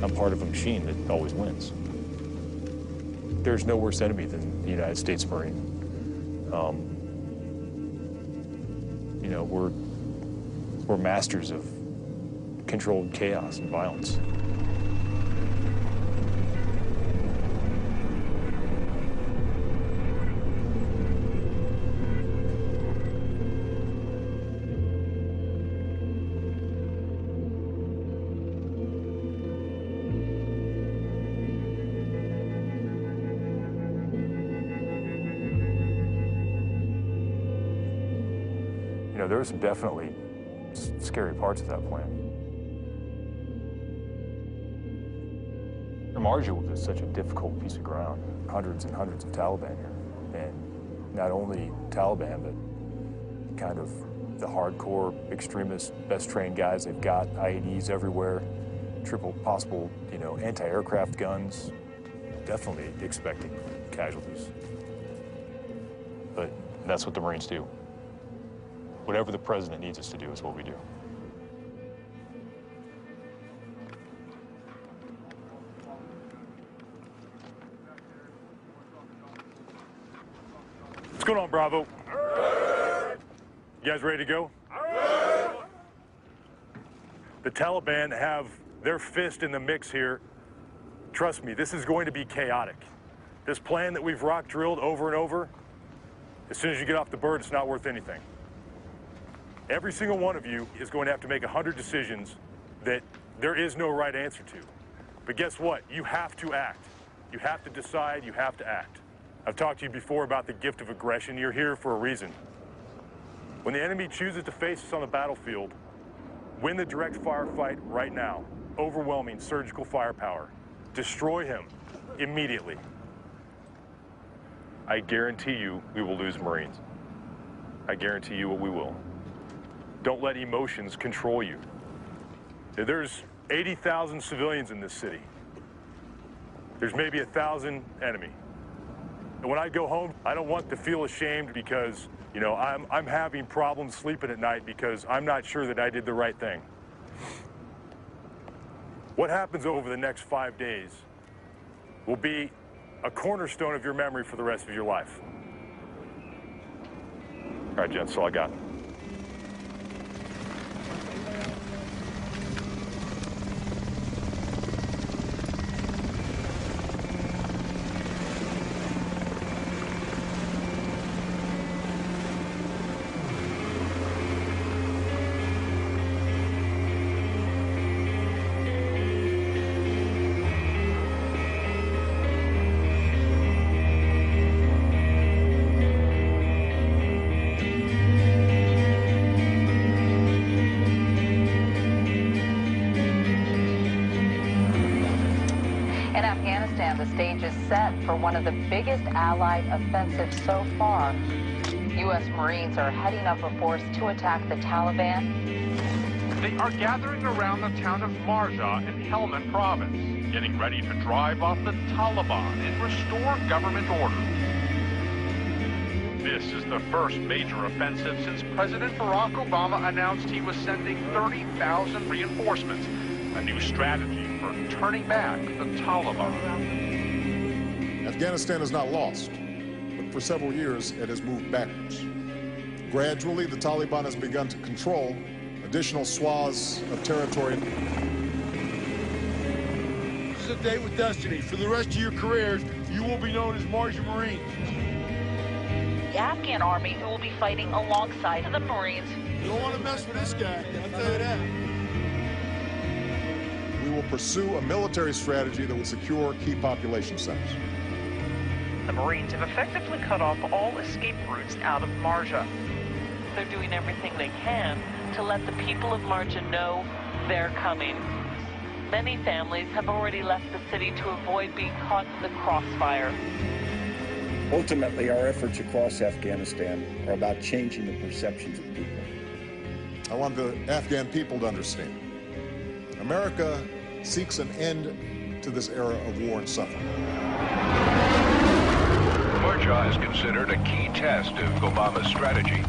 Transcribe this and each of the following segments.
I'm part of a machine that always wins. There's no worse enemy than the United States Marine. You know, we're masters of controlled chaos and violence. You know, there were some definitely scary parts of that plan. Marjah was such a difficult piece of ground. Hundreds and hundreds of Taliban here. And not only Taliban, but kind of the hardcore extremist, best trained guys. They've got IEDs everywhere, triple possible, you know, anti-aircraft guns. Definitely expecting casualties. But that's what the Marines do. Whatever the president needs us to do is what we do. What's going on, Bravo? You guys ready to go? The Taliban have their fist in the mix here. Trust me, this is going to be chaotic. This plan that we've rock drilled over and over, as soon as you get off the bird, it's not worth anything. Every single one of you is going to have to make 100 decisions that there is no right answer to. But guess what? You have to act. You have to decide, you have to act. I've talked to you before about the gift of aggression. You're here for a reason. When the enemy chooses to face us on the battlefield, win the direct firefight right now. Overwhelming surgical firepower. Destroy him immediately. I guarantee you we will lose Marines. I guarantee you we will. Don't let emotions control you. There's 80,000 civilians in this city. There's maybe 1,000 enemy. And when I go home, I don't want to feel ashamed because, you know, I'm having problems sleeping at night because I'm not sure that I did the right thing. What happens over the next 5 days will be a cornerstone of your memory for the rest of your life. All right, gents, that's all I got. The stage is set for one of the biggest Allied offensives so far. U.S. Marines are heading up a force to attack the Taliban. They are gathering around the town of Marjah in Helmand province, getting ready to drive off the Taliban and restore government order. This is the first major offensive since President Barack Obama announced he was sending 30,000 reinforcements, a new strategy for turning back the Taliban. Afghanistan is not lost, but for several years it has moved backwards. Gradually, the Taliban has begun to control additional swaths of territory. This is a day with destiny. For the rest of your careers, you will be known as Marjah Marines. The Afghan army who will be fighting alongside the Marines. You don't want to mess with this guy, I'll tell you that. We will pursue a military strategy that will secure key population centers. The Marines have effectively cut off all escape routes out of Marjah. They're doing everything they can to let the people of Marjah know they're coming. Many families have already left the city to avoid being caught in the crossfire. Ultimately, our efforts across Afghanistan are about changing the perceptions of people. I want the Afghan people to understand. America seeks an end to this era of war and suffering. Marjah is considered a key test of Obama's strategy.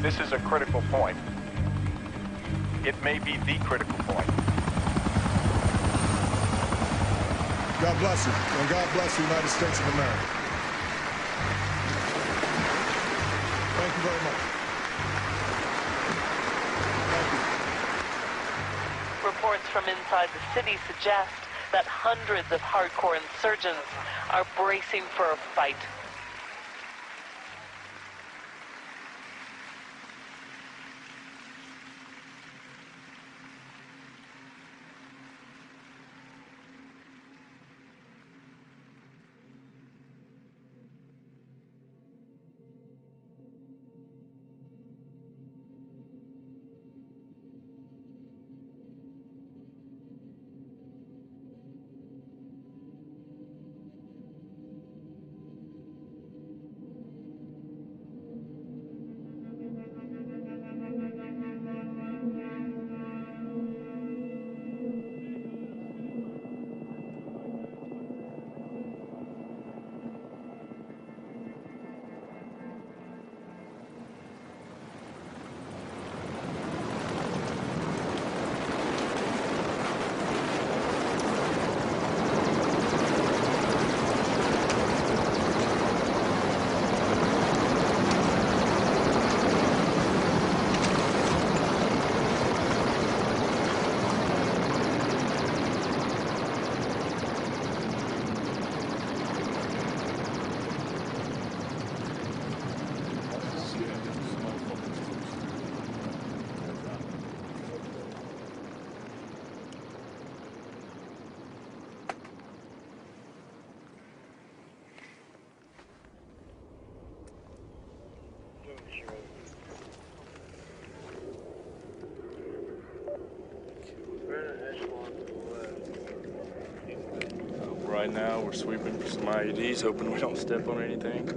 This is a critical point. It may be the critical point. God bless you, and God bless the United States of America. Thank you very much. Thank you. Reports from inside the city suggest that hundreds of hardcore insurgents are bracing for a fight. Right now, we're sweeping for some IEDs, hoping we don't step on anything.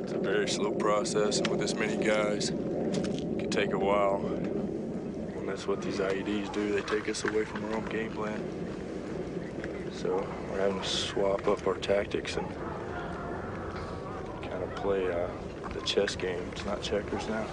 It's a very slow process, and with this many guys, it can take a while. And that's what these IEDs do. They take us away from our own game plan. So we're having to swap up our tactics and kind of play the chess game. It's not checkers now.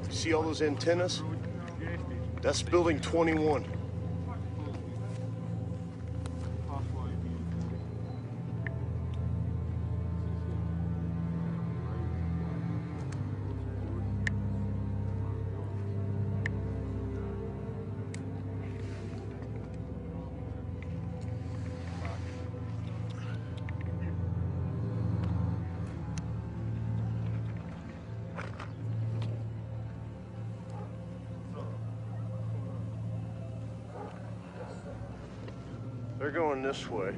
See all those antennas? That's building 21. They're going this way.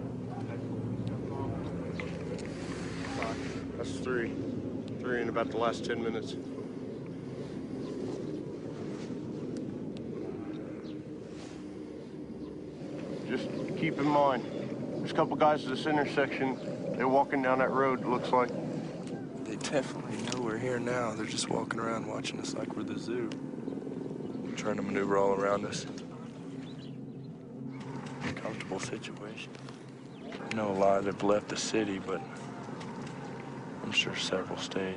That's three. Three in about the last 10 minutes. Just keep in mind, there's a couple guys at this intersection. They're walking down that road, it looks like. They definitely know we're here now. They're just walking around watching us like we're the zoo. Trying to maneuver all around us. Comfortable situation. No lie, they've left the city, but I'm sure several stayed.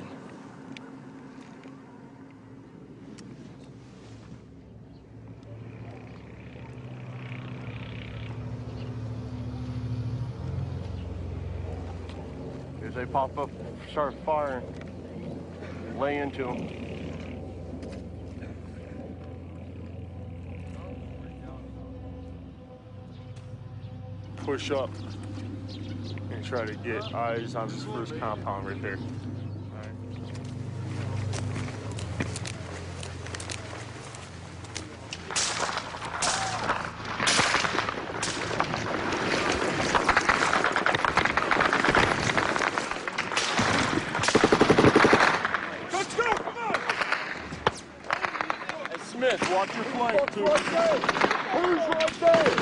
As they pop up, start firing, lay into them. Push up and try to get eyes on this first compound right there. Let's go! Come on! Hey, Smith, watch your flank, too. Who's right there?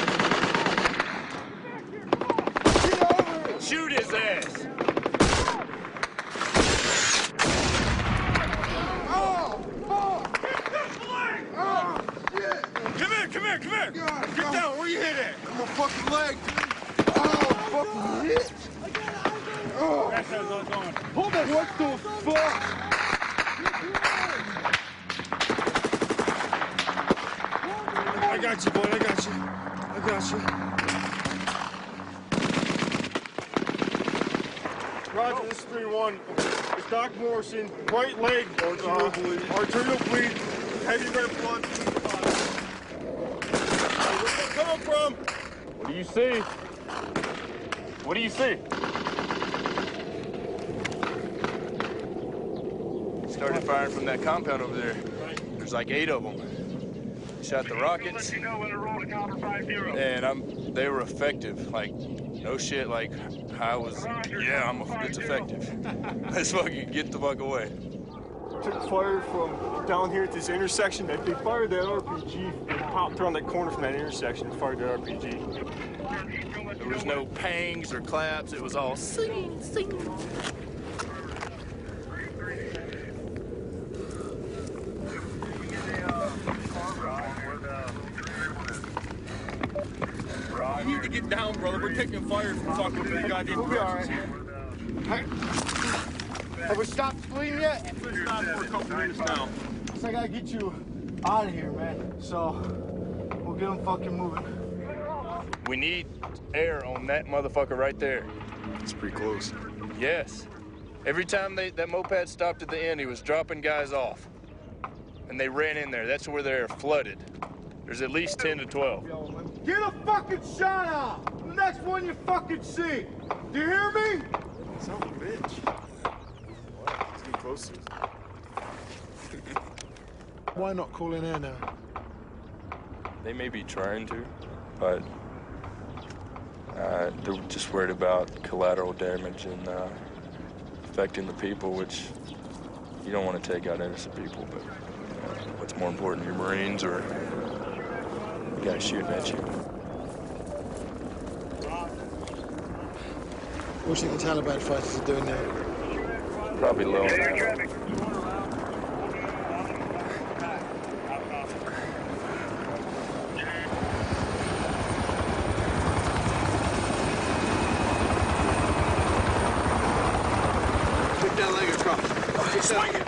Get down. Where you hit at? My fucking leg. Oh, fucking hit. Oh. Hold on. What the fuck? I got you, boy. I got you. I got you. Roger, this is 3-1. It's Doc Morrison. Right leg. Arterial bleed. Arterial bleed. Heavy red blood. Where's that coming from? What do you see? What do you see? Started firing from that compound over there. There's like 8 of them. Shot the rockets. And they were effective. Like, no shit, like, it's effective. Let's fucking get the fuck away. Took fire from down here at this intersection. They fired that RPG and popped around that corner from that intersection and fired that RPG. There was no pangs or claps. It was all singing, singing. You need to get down, brother. We're taking fire from fucking goddamn directions. Have we stopped bleeding yet? We've been stopped for a couple minutes now. So I gotta get you out of here, man. So we'll get them fucking moving. We need air on that motherfucker right there. It's pretty close. Yes. Every time that moped stopped at the end, he was dropping guys off. And they ran in there. That's where they're flooded. There's at least 10 to 12. Get a fucking shot out! The next one you fucking see! Do you hear me? Son of a bitch. What? It's getting closer. Why not call in air now? They may be trying to, but they're just worried about collateral damage and affecting the people, which you don't want to take out innocent people, but what's more important, your Marines or the guy shooting at you? What do you think the Taliban fighters are doing now? Probably low. Swing it!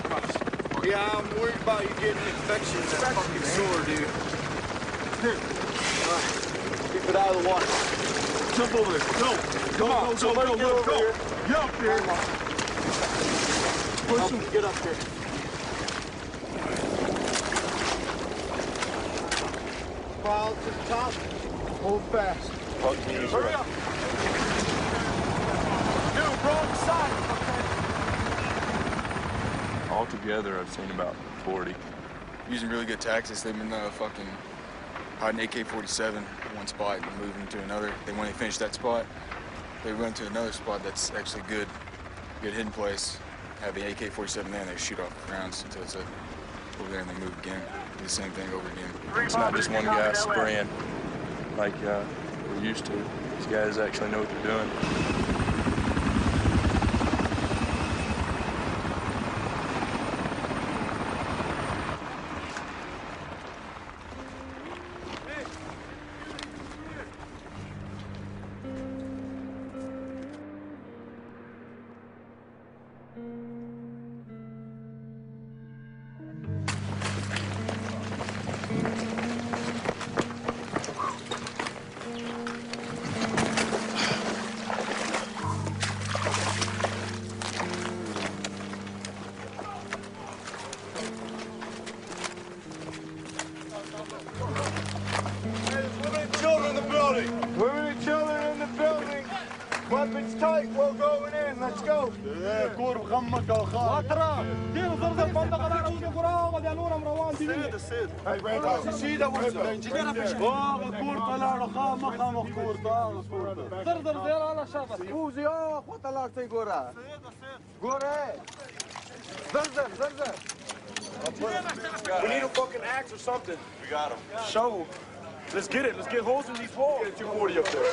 Yeah, I'm worried about you getting an infection in that fucking sore, dude. Here. Keep it out of the water. Jump over there. Go. Go. Get up there. Push him. Get up there. Fall to the top. Hold fast. Hurry up. Dude, wrong side. Altogether, I've seen about 40. Using really good tactics. They've been fucking hiding AK-47 in one spot and moving to another. Then when they finish that spot, they run to another spot that's actually good hidden place. Have the AK-47 there, and they shoot off the rounds until it's over there, and they move again. Do the same thing over again. It's not just one guy spraying like we're used to. These guys actually know what they're doing. Weapons tight, we're going in, let's go. We need a fucking axe or something. We got him. Shovel. Let's get it. Let's get holes in these walls. Get 240 up there.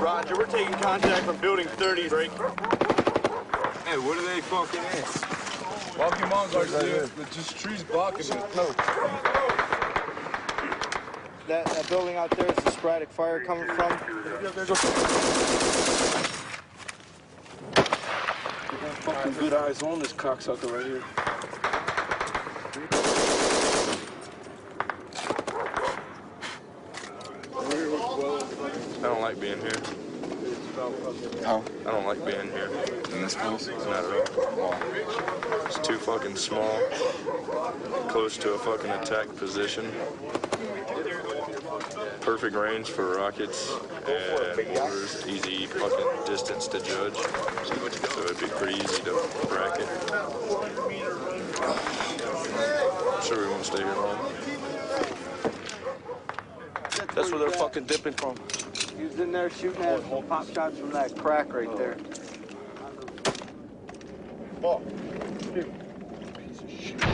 Roger, we're taking contact from building 30, break. Hey, what are they fucking in? Walk your mom guards, dude. But just trees blocking me. No. That building out there is the sporadic fire coming from. Fucking good eyes on this cocksucker right here. I don't like being here. How? I don't like being here. In this place? Not at all. It's too fucking small. Close to a fucking attack position. Perfect range for rockets and mortars. Easy fucking distance to judge. So it'd be pretty easy to bracket. I'm sure we won't stay here long. That's where they're fucking dipping from. He was in there shooting at pop shots from that crack right there. Oh. Piece of shit. All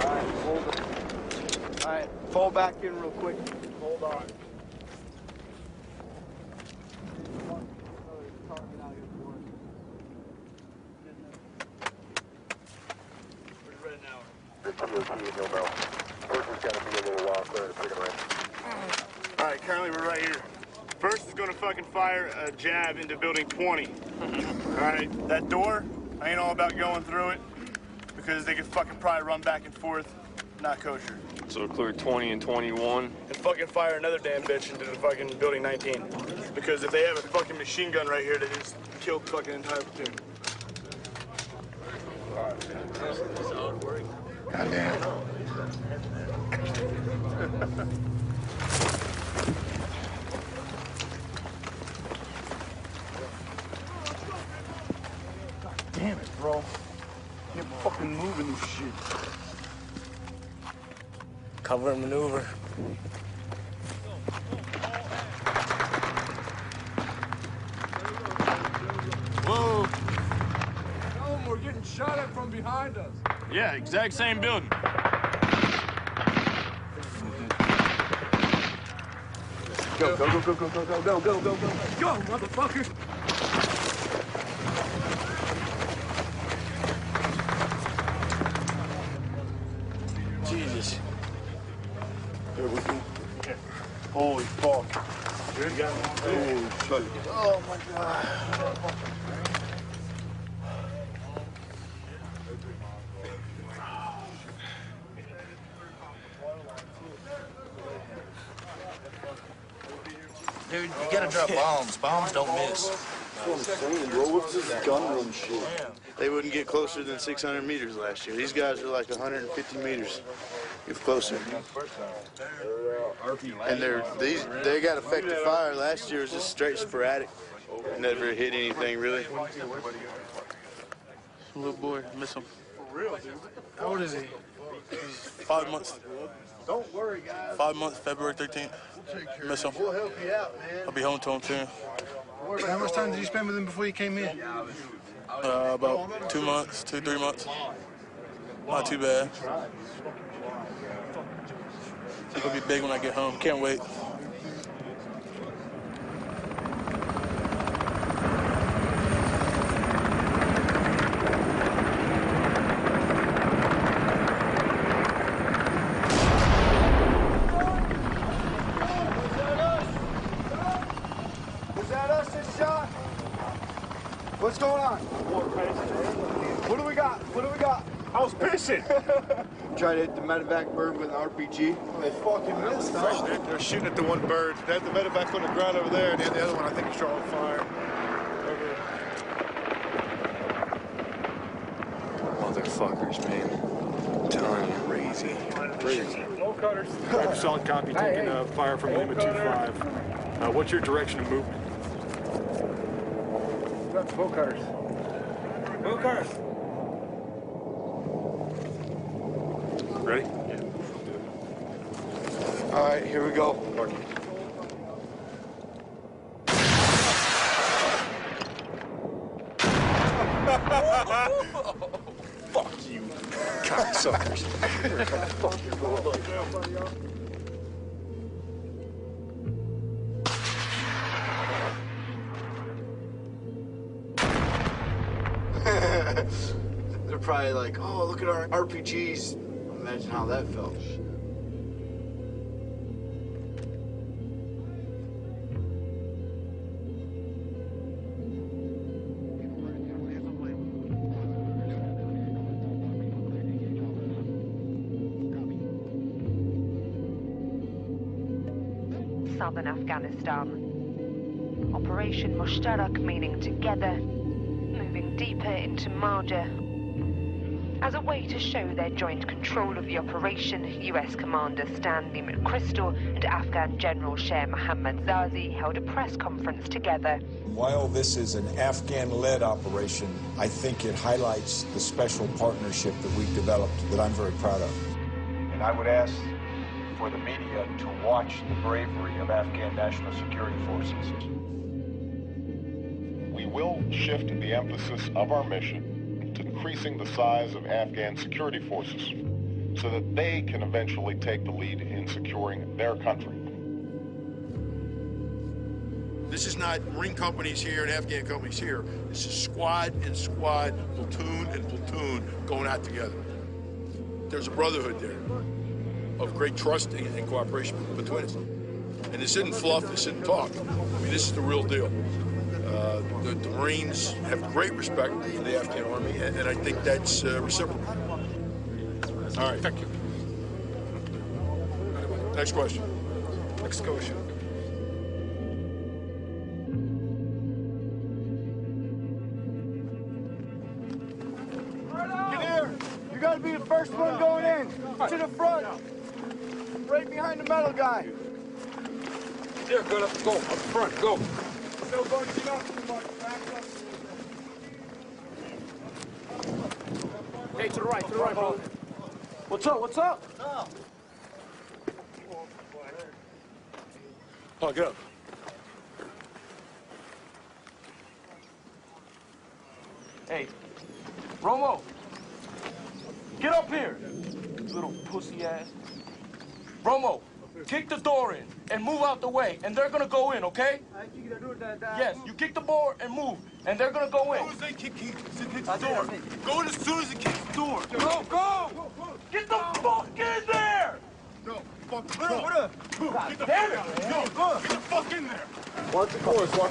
right, hold it. All right, fall back in real quick. Hold on. All right, currently we're right here. First is gonna fucking fire a jab into building 20. All right, that door, I ain't all about going through it because they could fucking probably run back and forth. Not kosher. So clear 20 and 21. And fucking fire another damn bitch into the fucking building 19. Because if they have a fucking machine gun right here, they just killed the fucking entire platoon. Goddamn. Damn it, bro. You're fucking moving this shit. Cover and maneuver. Whoa. No, we're getting shot at from behind us. Yeah, exact same building. Go, go, go, go, go, go, go, go, go, go, go. Go, motherfucker. Jesus. Here we go. Holy fuck. Holy shit. Oh my God. Dude, you gotta drop bombs. Bombs don't miss. That's what I'm saying, bro. What's this gun run shit? They wouldn't get closer than 600 meters last year. These guys are like 150 meters, if closer. And they got effective fire. Last year was just straight sporadic. Never hit anything really. Little boy, miss him. For real, dude. How old is he? 5 months. Don't worry, guys. 5 months, February 13th. Miss him. We'll help you out, man. I'll be home to him soon. How much time did you spend with him before you came in? About 2 months, 2-3 months. Not too bad. It'll be big when I get home. Can't wait. What's going on? What do we got? What do we got? I was pissing. Try to hit the medevac bird with an RPG. They fucking missed, huh? They're shooting at the one bird. They have the medevac on the ground over there, and the other one I think is drawing fire. Motherfuckers, man. I'm telling you. Crazy. Roll cutters. I have a solid copy taking fire from Lima 2-5. What's your direction of movement? That's bow cutters. Bow cutters. Ready? All right, here we go. Fuck you, cocksuckers. They're probably like, oh, look at our RPGs. Imagine how that felt. Southern Afghanistan. Operation Moshtarak, meaning together, moving deeper into Marjah. As a way to show their joint control of the operation, US Commander Stanley McChrystal and Afghan General Sher Mohammad Zazi held a press conference together. While this is an Afghan-led operation, I think it highlights the special partnership that we've developed that I'm very proud of. And I would ask for the media to watch the bravery of Afghan National Security Forces. We will shift the emphasis of our mission to increasing the size of Afghan security forces so that they can eventually take the lead in securing their country. This is not Marine companies here and Afghan companies here. This is squad and squad, platoon and platoon going out together. There's a brotherhood there of great trust and cooperation between us. And this isn't fluff, this isn't talk. I mean, this is the real deal. The Marines have great respect for the Afghan army, and I think that's reciprocal. All right. Thank you. Next question. Next question. Get here. You gotta be the first one going in. To the front. Right behind the metal guy. There, go up front, go. Hey, to the right, bro. What's up? Oh, get up. Hey, Romo, get up here, little pussy ass. Romo, kick the door in and move out the way, and they're gonna go in, okay? Yes, you kick the door and move, and they're gonna go in. Kick the door. Go as soon as it kicks the door. Go! Get the fuck in there! No, fuck. God damn it! Get the fuck in there. Watch the corners. Go.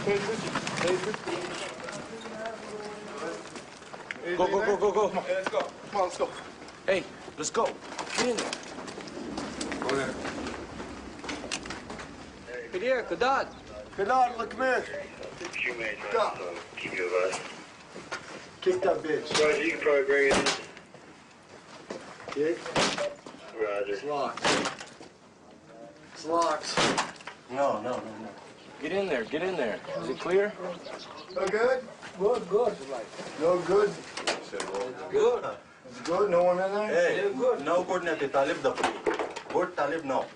Okay, let's go. Come on, let's go. Hey, let's go. Get in there. Go there. Kadad, look, come here. Stop. Keep you advised. Kick that bitch. Roger, you can probably bring it in. Kick. Roger. It's locked. No. Get in there. Is it clear? No good? Good. No good? Good. It's good? No one in there? Hey, good. No good, not Talib the good Talib, no.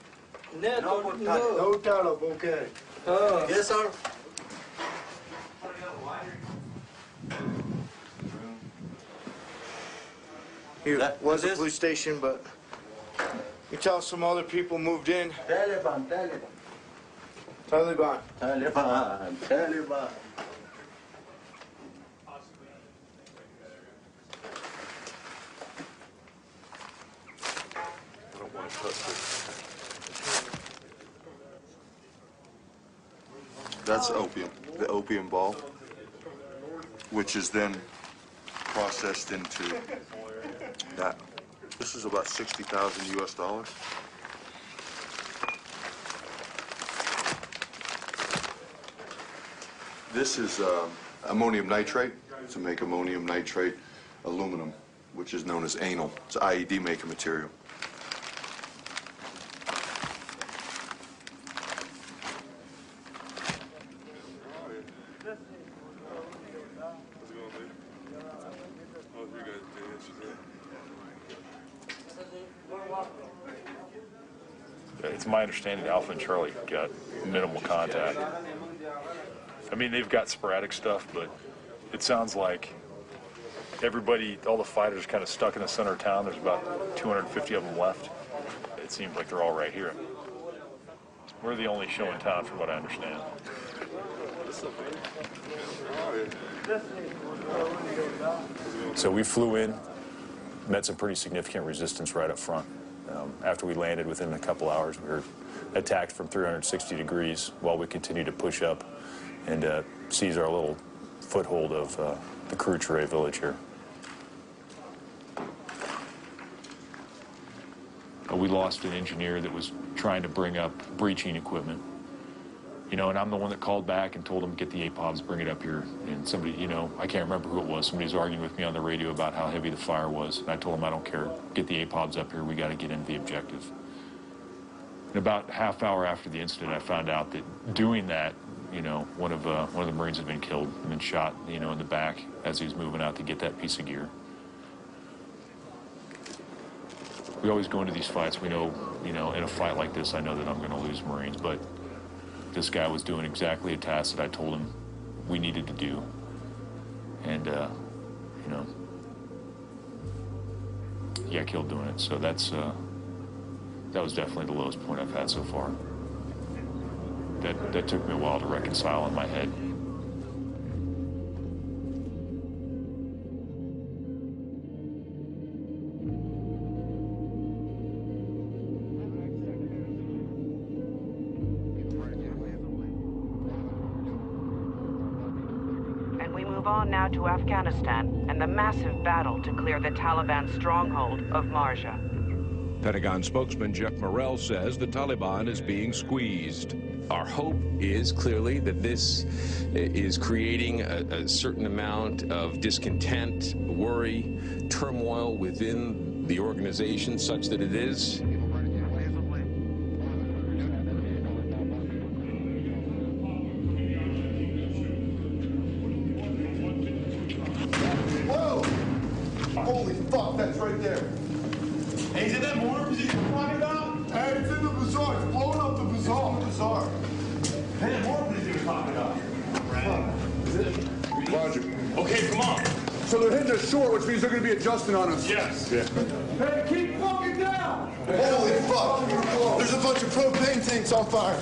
No good Talib. No Talib, okay. Yes, sir. Here, was a police station, but you tell some other people moved in. Taliban. That's opium, the opium ball, which is then processed into that. This is about 60,000 US dollars. This is ammonium nitrate to make ammonium nitrate aluminum, which is known as anal. It's IED making material. It's my understanding Alpha and Charlie got minimal contact. I mean, they've got sporadic stuff, but it sounds like everybody, all the fighters kind of stuck in the center of town. There's about 250 of them left. It seems like they're all right here. We're the only show in town from what I understand. So we flew in, met some pretty significant resistance right up front. After we landed, within a couple hours, we were attacked from 360 degrees while we continued to push up and seize our little foothold of the Kruchere village here. We lost an engineer that was trying to bring up breaching equipment. You know, and I'm the one that called back and told him, get the APOBs, bring it up here. And somebody, you know, I can't remember who it was. Somebody was arguing with me on the radio about how heavy the fire was. And I told him, I don't care. Get the APOBs up here. We got to get into the objective. And about half hour after the incident, I found out that doing that, you know, one of the Marines had been killed and been shot, you know, in the back as he was moving out to get that piece of gear. We always go into these fights. We know, you know, in a fight like this, I know that I'm going to lose Marines, but this guy was doing exactly a task that I told him we needed to do. And, you know, he got killed doing it. So that's, that was definitely the lowest point I've had so far. That took me a while to reconcile in my head. Now to Afghanistan and the massive battle to clear the Taliban stronghold of Marjah. Pentagon spokesman Jeff Morrell says the Taliban is being squeezed. Our hope is clearly that this is creating a certain amount of discontent, worry, turmoil within the organization such that it is right there. Hey, is it that mortar position you're talking about? Hey, it's in the bazaar. It's blowing up the bazaar. It's in the bazaar. Hey, that mortar position you're talking about. Is it? Roger. Okay, come on. So they're hitting us short, which means they're going to be adjusting on us. Yes. Yeah. Hey, keep fucking down. Holy fuck. There's a bunch of propane tanks on fire.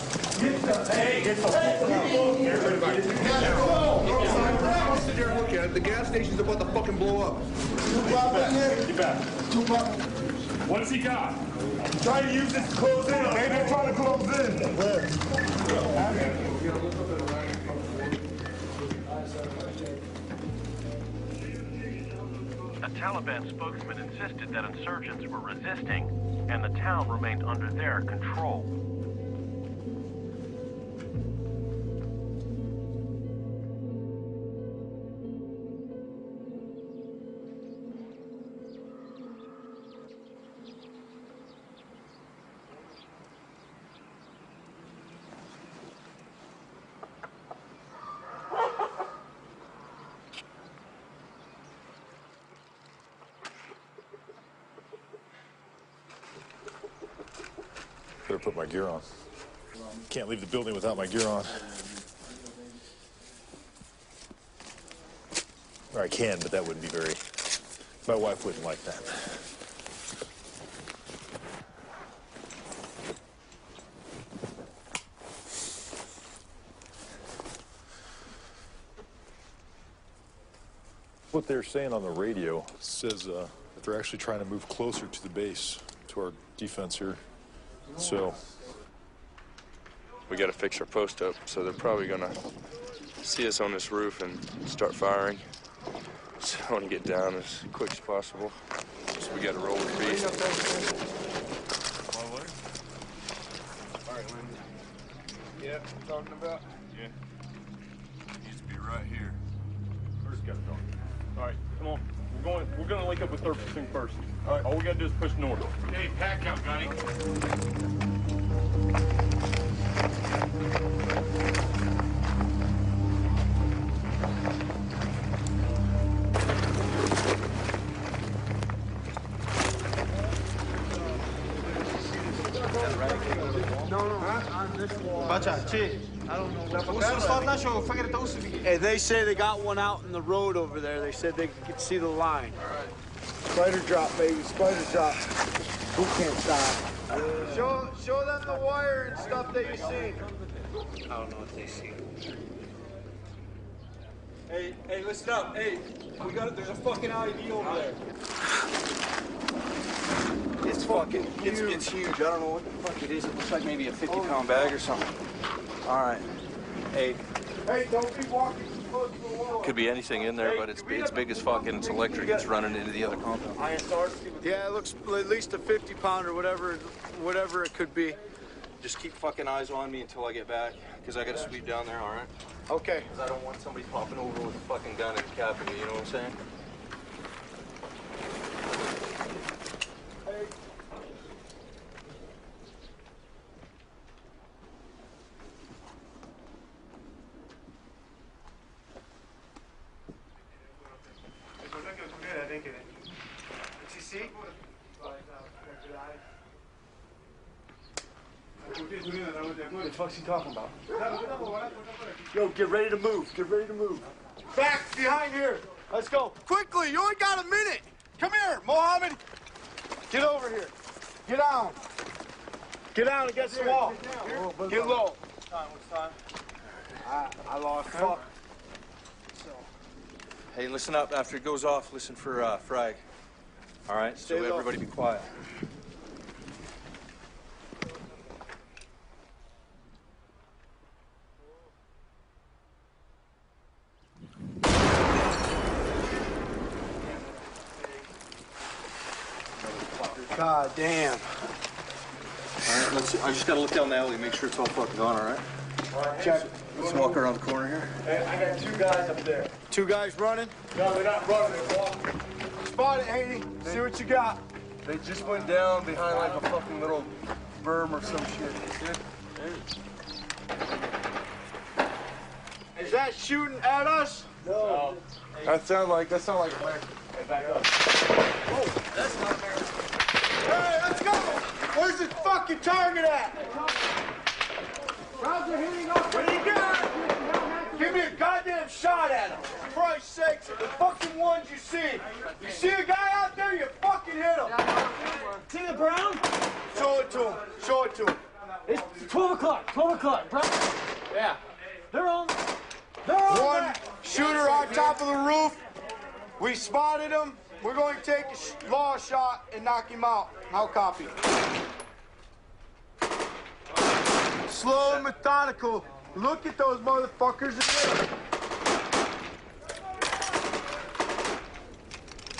Hey, get the fuck out. Everybody. Sit there and look at it. The gas station's about to fucking blow up. Get back. What does he got? I'm trying to use this to close in. Maybe they're trying to close in. A Taliban spokesman insisted that insurgents were resisting and the town remained under their control. Better put my gear on. Can't leave the building without my gear on. Or I can, but that wouldn't be very... My wife wouldn't like that. What they're saying on the radio says that they're actually trying to move closer to the base, to our defense here. So we got to fix our post up, so they're probably gonna see us on this roof and start firing. So I want to get down as quick as possible. So we got to roll with the beast. All right, Lindsay. Yeah, talking about? Yeah. Needs to be right here. First got it done. All right, come on. We're gonna link up with 3rd Platoon first. All right. All we gotta do is push north. Hey, pack out, Gunny. Hey, they say they got one out in the road over there. They said they could see the line. All right. Spider drop, baby. Spider drop. Who can't stop? Show them the wire and stuff that you see. I don't know what they see. Hey, listen up. Hey, we got it. There's a fucking ID over there. It's fucking huge. It's huge. I don't know what the fuck it is. It looks like maybe a 50-pound bag or something. All right. Hey, don't be walking too close to the wall. could be anything in there, but it's big as fuck and it's electric. It's running into the other compound. Yeah, it looks at least a 50-pounder, whatever it could be. Just keep fucking eyes on me until I get back, because I got to sweep down there, all right? Okay. Because I don't want somebody popping over with a fucking gun and capping me, you know what I'm saying? What the fuck's he talking about? Yo, get ready to move. Get ready to move. Back behind here. Let's go. Quickly, you only got a minute. Come here, Mohammed. Get over here. Get down. Get down against the wall. Get low. What's time? I lost. Fuck. Hey, listen up. After it goes off, listen for frag. All right? So everybody be quiet. God damn. All right, I just gotta look down the alley, make sure it's all fucking gone, all right? Check. Let's walk around the corner here. Hey, I got 2 guys up there. 2 guys running? No, they're not running, they're walking. Spot it, Haney. See what you got. They just went down behind like a fucking little berm or some shit. Is that shooting at us? No. That sound like American. Hey, back up. Oh, that's not American. Hey, let's go! Where's the fucking target at? Rounds are hitting up. What do you got? Give me a goddamn shot at him. For Christ's sakes, the fucking ones you see. You see a guy out there, you fucking hit him. See the brown? Show it to him. Show it to him. It's 12 o'clock. 12 o'clock. Brown. Yeah. They're on. One shooter on top of the roof. We spotted him. We're going to take a law shot and knock him out. How copy? Slow and methodical. Look at those motherfuckers in there.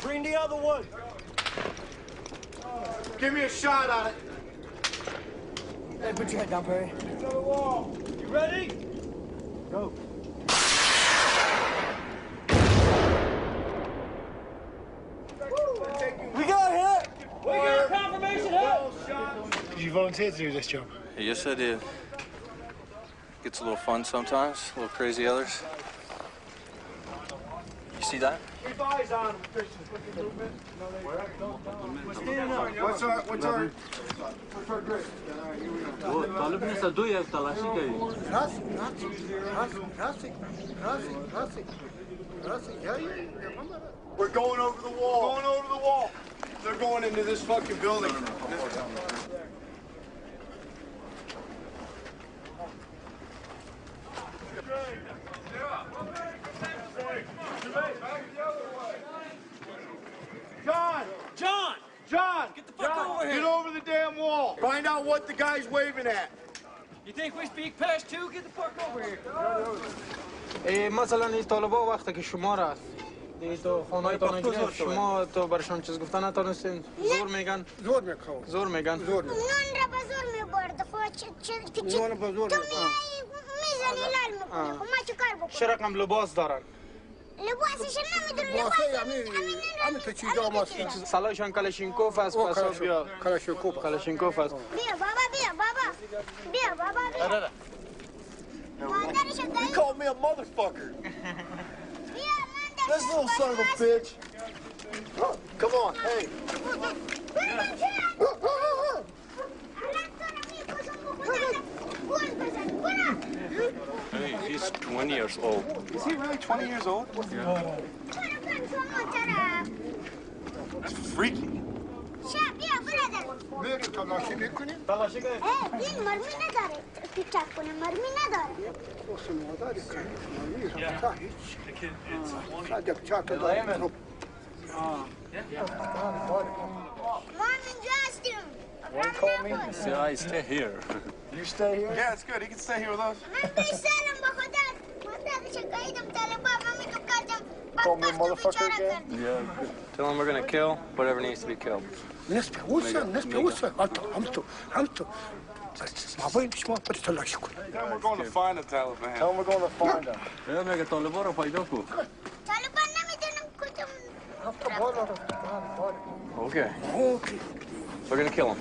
Bring the other one. Give me a shot on it. Hey, put your head down, Perry. To the wall. You ready? Go. We got hit. We got confirmation hit. Did you volunteer to do this job? Yes, I did. Gets a little fun sometimes, a little crazy others. You see that? Keep eyes on him, Christian. What's our grade? Taliban sa duya talashi kai. We're going over the wall. Going over the wall. They're going into this fucking building. John! Get the fuck over here! Get over the damn wall! Find out what the guy's waving at. You think we speak past two? Get the fuck over here! مثلا این طالبا وقتی که شما را دیگه تو خانه‌تون نگیره شما تو برشون چیز گفتن نتونستین زور میگن زور میکنن زور میگن زور میکنن نون را به زور میبرد خب نون به زور تو میزنی لال میکنی خب ما چیکار بکنم چه رقم لباس دارن لباسش نمیدونم لباس همین تو چیزا ماست سلاحشان کلاشینکوف است پس بیا کلاشینکوف است بیا بابا بیا بابا مادرش He دایی called me a motherfucker. This little son of a bitch. Come on, hey. Hey, he's 20 years old. Is he really 20 years old? Yeah. It's freaky. بیا برادر Nick, تلاشی میکنیم؟ تلاشی کنیم؟ این مرمی نداره پیچک کنه مرمی نداره اصلا نداری کنیم مرمی تا هیچ صدق چاک داریم ما اینجا هستیم Yeah, I stay here. You stay here? Yeah, it's good. He can stay here with us. من بیشترم با خدا خدا شکایدم طالبان من میتو کردم Call me motherfucker again? Yeah. Tell them we're gonna kill whatever needs to be killed. نسبة وصل همتو ما باید شما پر تلاشی کنیم Then we're going to find the Taliban. Tell them we're going to find them. Yeah, mega طالبان رو پیدا کن. طالبان نمیدونم کدوم Okay. Okay. We're gonna kill him.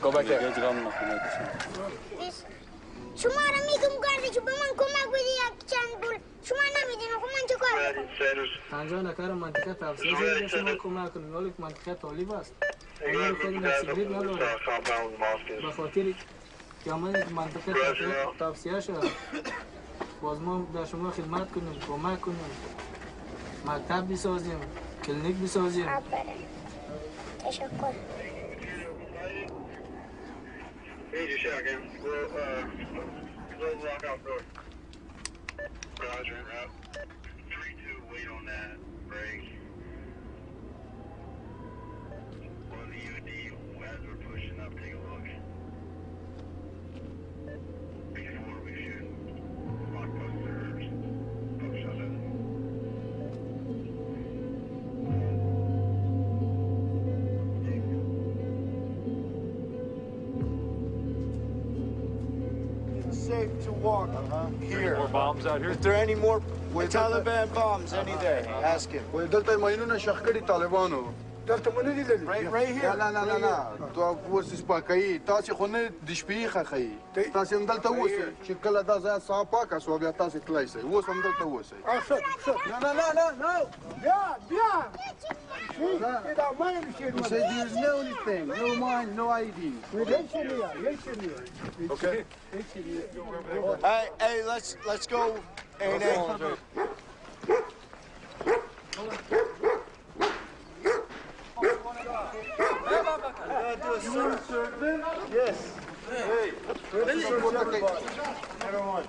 Go back there. شما را میگم گرده که به من کمک بدی یک چند بول شما نمیدونم خب من چه کار کنم آنجا نکار منطقه تفسیر شده شما کمک کنید ولی منطقه طالب است اون خود نسیگرید نداره به خاطر که من منطقه تفسیر شده باز ما به شما خدمت کنیم کمک کنیم مکتب بسازیم کلینیک بسازیم تشکر Major shotgun. We'll lock out door. Roger, route. 3-2, wait on that. Break. On the UD, as we're pushing up, take a look. Before we should lock posters. Post on it. Safe to walk here. More bombs out here? Is there any more Taliban bombs? Any there? Ask him. دلته ماینونه شخ کړي طالبانو دلته مونږ نه لیدل Right here. نه تو اوس سپاکای تاسو خو نه د شپې خخی تاسو هم دلته اوسئ چې کله دا ځای صاف پاک اسو بیا تاسو تلای شئ اوس هم دلته اوسئ نه بیا دا ما نشي You say there's no anything, no mine, no ID. Okay. Hey, let's go. You want to serve them? Yes. Hey, everyone.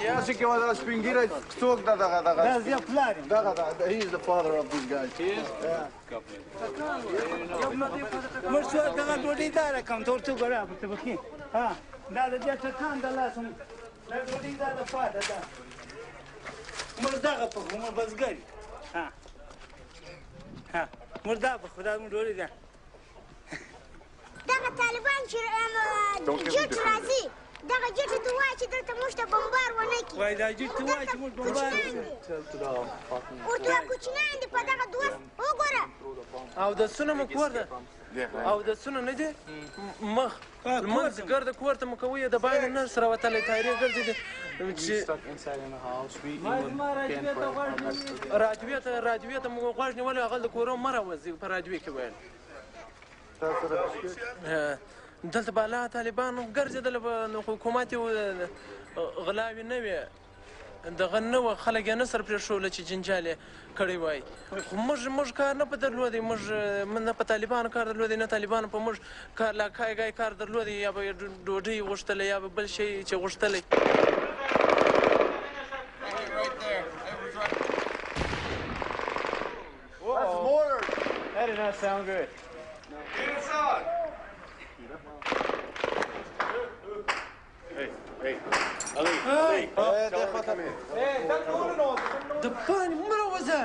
Tاسو کې ولا سپینګیره څوک دغه زه پلار یم he is the father of these guys. He is? مرشد دغه ډوډۍ دار کوم ته ورته ګوره په تبخي ها دا د دې ټکان د لاسم دا ډوډۍ دا د پاده ده مردغه په کومه بزګری ها مردا په خدا مو ډوډۍ ده دغه طالبان چې جټ راځي دغه جټ ته وایي چې دلته موږ ته بمبار ونه کړي وایي دا جټ ته وایي چې موږ بمبار ورته کوچنیان دي په دغه دوست وګوره او د سونه مو کور ده او د سونه نه دي مخ المنځ ګرده کور ته مو کوي د باندې نه سره وتلی تایرې ګرځي دي چې راډیوې ته مو غوږ نیولی هغه د کورو مه راوځي په راډیوې کې ویل دلته بالا طالبان ګرځېدل نو حکومت یې غلاوې نه وې دغه نه وه خلک یې نه سر پرېښوله چې جنجال یې کړی وای خو موږ کار نه په درلودی موږ نه په طالبانو کار درلودی نه طالبانو په موږ کار لا کای کار درلودی یا به ډوډۍ غوښتلی یا به بل شی چې غوښتلی That's mortar. That did not sound good. Get inside. Hey, Ali. د پانی مړه وځه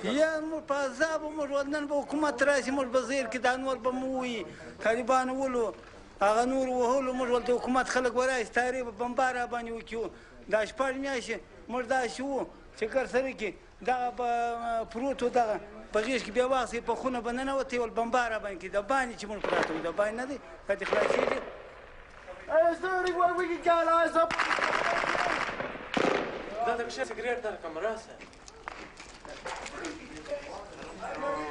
یا موږ په عذاب موږ نن به حکومت راشي موږ به زیر کې دا نور به مو وي طالبان ولو هغه نور وهلو موږ ولته حکومت خلک ورایي تارې به بمبار راباندې وکړو دا شپږ میاشتې موږ داسې وو چې کار سره کې دغه به پروت و دغه په غېږ کې بیا واخلې په خونه به ننوتې ول بمبار راباندې کړي د باندې چې موږ پراته وي د باندې نه دی که دې خلاصېږي Hey, is there any way we can get eyes up? دا ته کښې سګرېټ درکړم راسه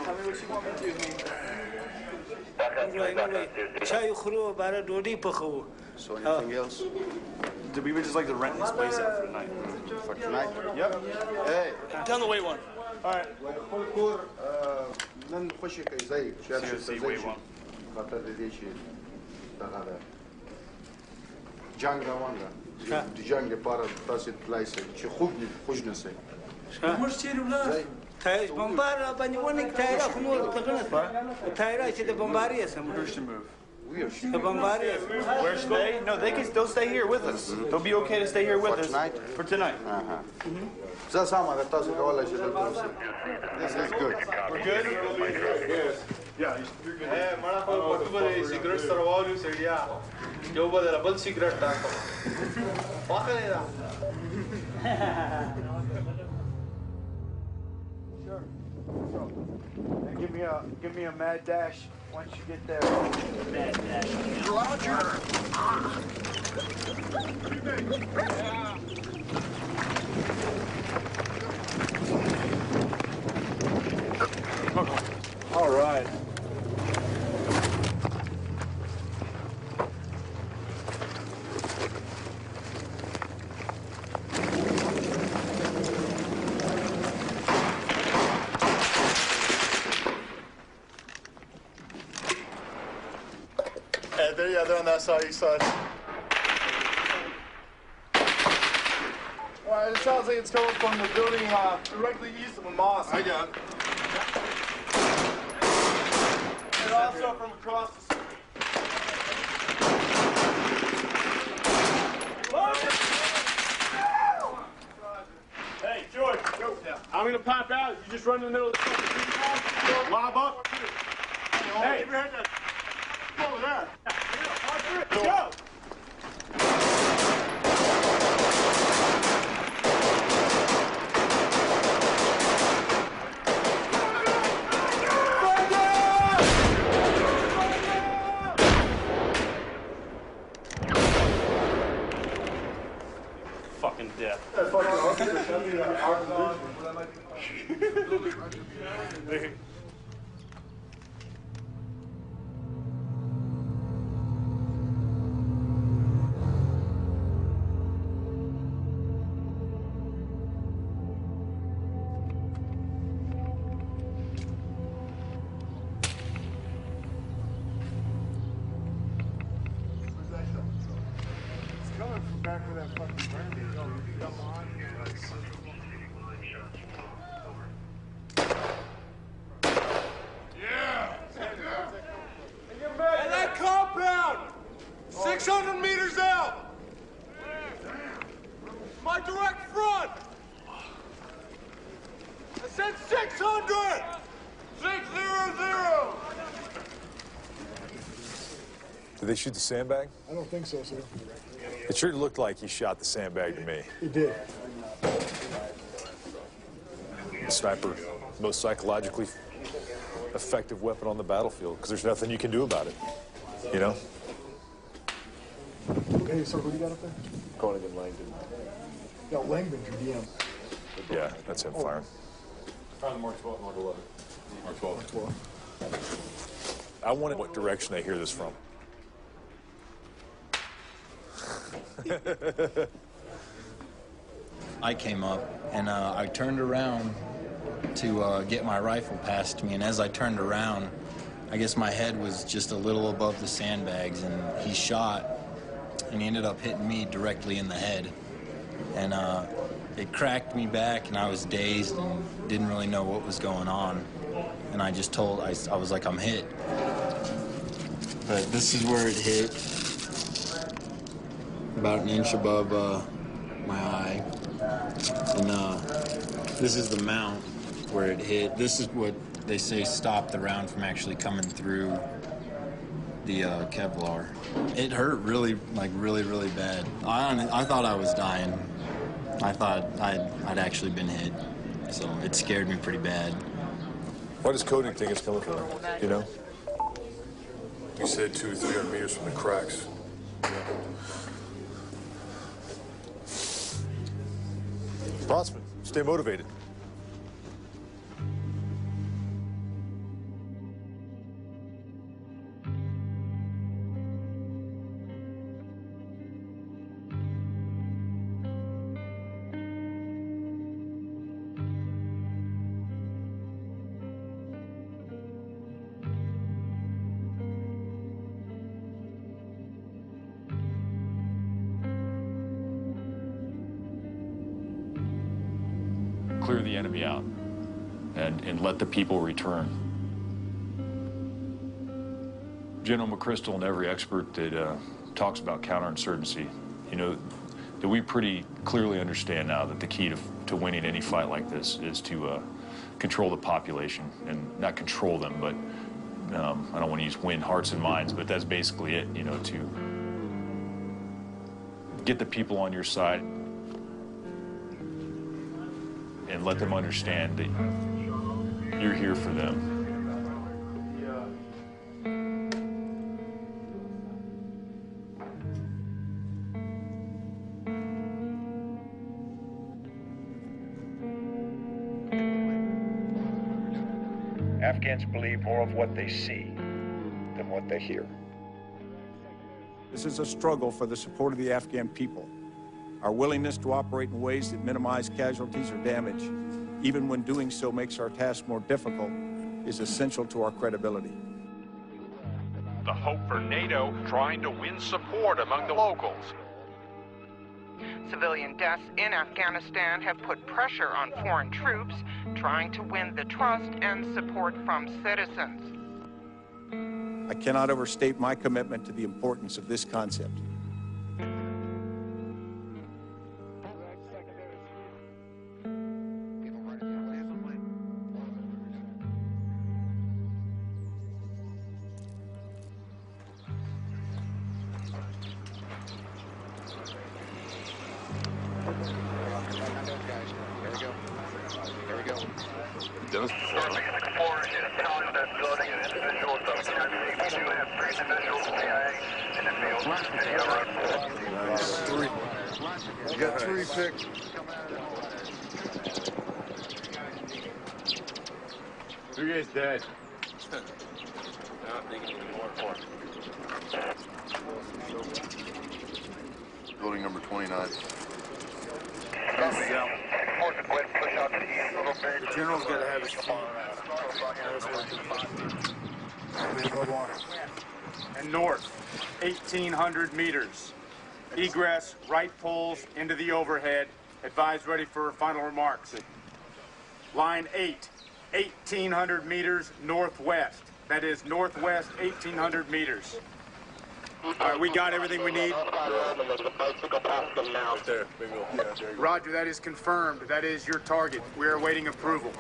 Tell me what you want me to do, So anything else? We would just like to rent this place out for the night. For tonight? Yep. Hey. Down the way one. All right. CSC way one. Jang Rawanda. Jang para tasit place. Chkhubni khujnase. Mos chirula. Tayr bombara banyunik tayra khunur tagnas. Tayra chide bombari asam. Christian move. The bombari. Where should they? No, they can still stay here with us. They'll be okay to stay here with us. Tonight? For tonight. This is good. We're good? Yeah, you're good. Hey, cigarette sarvalu sedia. Jo badala bal cigarette tako. Pakaleera. Sure. And give me a mad dash once you get there. Mad dash. Roger. All right. They're on that side, east side. Well, it sounds like it's coming from the building directly east of the mosque. I got it. And also from across the street. Hey, George. I'm going to pop out. You just run in the middle of the fucking lob up. Hey, Keep your head down. Over there. Go! Fucking death. It's coming from back where that fucking brandy is. Come on. And that compound! 600 meters out! My direct front! I said 600! 600! Did they shoot the sandbag? I don't think so, sir. It sure looked like he shot the sandbag to me. He did. The sniper, the most psychologically effective weapon on the battlefield, because there's nothing you can do about it, you know? Okay, sir, who do you got up there? Chronicling Langdon. Yeah, Langdon's your DM. Yeah, that's him firing. Found Mark 12, Mark 11. Mark 12. Mark 12. I wonder what direction they hear this from. I came up and I turned around to get my rifle past me, and as I turned around, I guess my head was just a little above the sandbags, and he shot, and he ended up hitting me directly in the head. And it cracked me back, and I was dazed and didn't really know what was going on. And I just told, I was like, I'm hit. But this is where it hit, about an inch above my eye. And this is the mount where it hit. This is what they say stopped the round from actually coming through the Kevlar. It hurt really, like really bad. I thought I was dying. I thought I'd actually been hit, so it scared me pretty bad. Why does Cody think it's coming from, you know? You said 200-300 meters from the cracks. Bossman, stay motivated. clear the enemy out and let the people return. General McChrystal and every expert that talks about counterinsurgency, you know, that we pretty clearly understand now that the key to winning any fight like this is to control the population, and not control them, but I don't want to use win hearts and minds, but that's basically it, you know, to get the people on your side and let them understand that you're here for them. Afghans believe more of what they see than what they hear. This is a struggle for the support of the Afghan people. Our willingness to operate in ways that minimize casualties or damage, even when doing so makes our task more difficult, is essential to our credibility. The hope for NATO trying to win support among the locals. Civilian deaths in Afghanistan have put pressure on foreign troops trying to win the trust and support from citizens. I cannot overstate my commitment to the importance of this concept. Who is dead? Building number 29. The general's got to have his And north, 1,800 meters. Egress, right poles into the overhead. Advise ready for final remarks. Line 8, 1,800 meters northwest. That is northwest, 1,800 meters. All right, we got everything we need? Right there, bingo. Yeah, there you go. Roger, that is confirmed. That is your target. We are awaiting approval.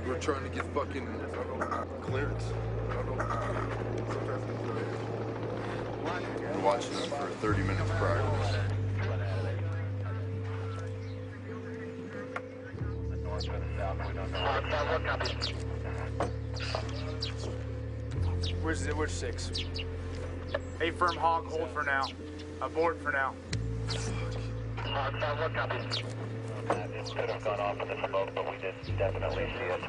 We're trying to get fucking clearance. We're watching them for 30 minutes prior to this. Where's 6? A firm hog, hold for now. Abort for now. It could have gone off in the smoke, but we did definitely see it.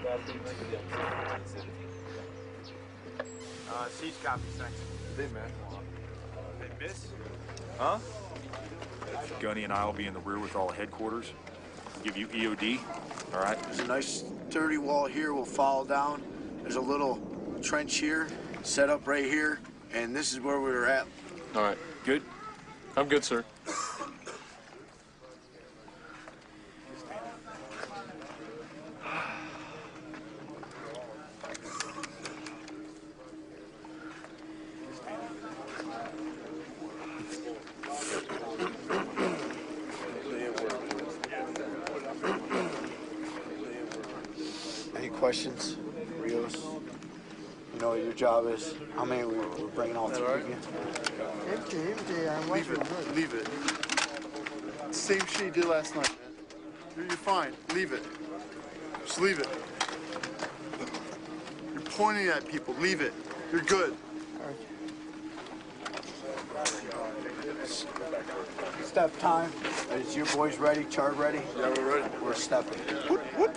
Siege copies, thanks. They man. They miss? Huh? Gunny and I will be in the rear with all the headquarters. Give you EOD, all right? There's a nice sturdy wall here. We'll fall down. There's a little trench here, set up right here, and this is where we were at. All right. Good? I'm good, sir. Questions? Rios? You know what your job is? How many we're bringing all three of you? Leave it. Same shit you did last night, man. You're fine. Leave it. Just leave it. You're pointing at people. Leave it. You're good. Step time. Is your boys ready? Chart ready? Yeah, we're ready. We're stepping. What?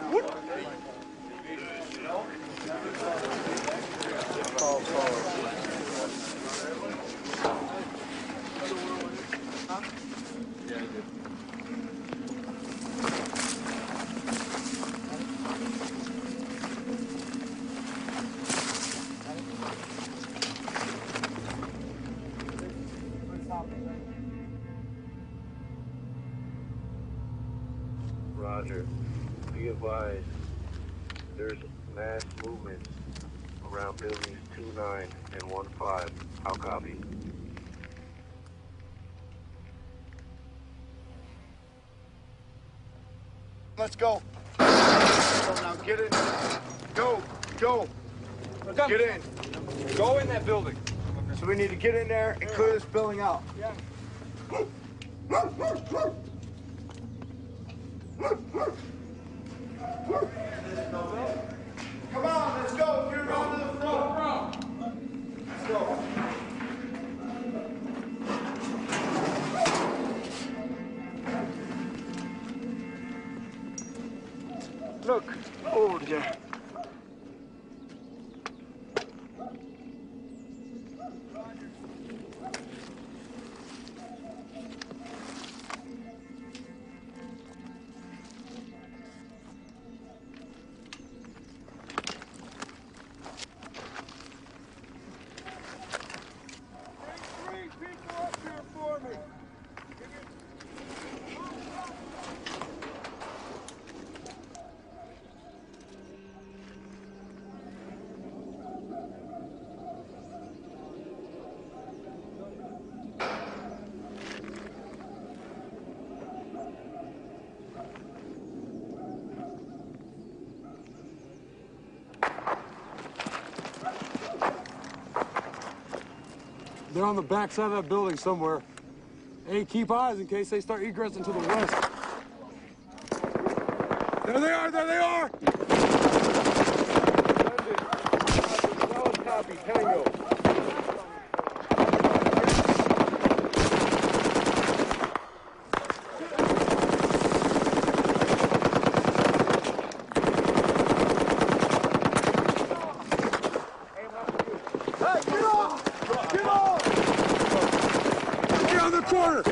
Roger. Be advised, there's mass movement around buildings 29 and 15. How copy? Let's go. Now get in. Go. Get in. Go in that building. So we need to get in there and clear this building out. Yeah. Come on, let's go. Get around to the front. Let's go. Look, over there. They're on the back side of that building somewhere. Hey, keep eyes in case they start egressing to the west. There they are! There they are! Solid copy. Tango. Corner!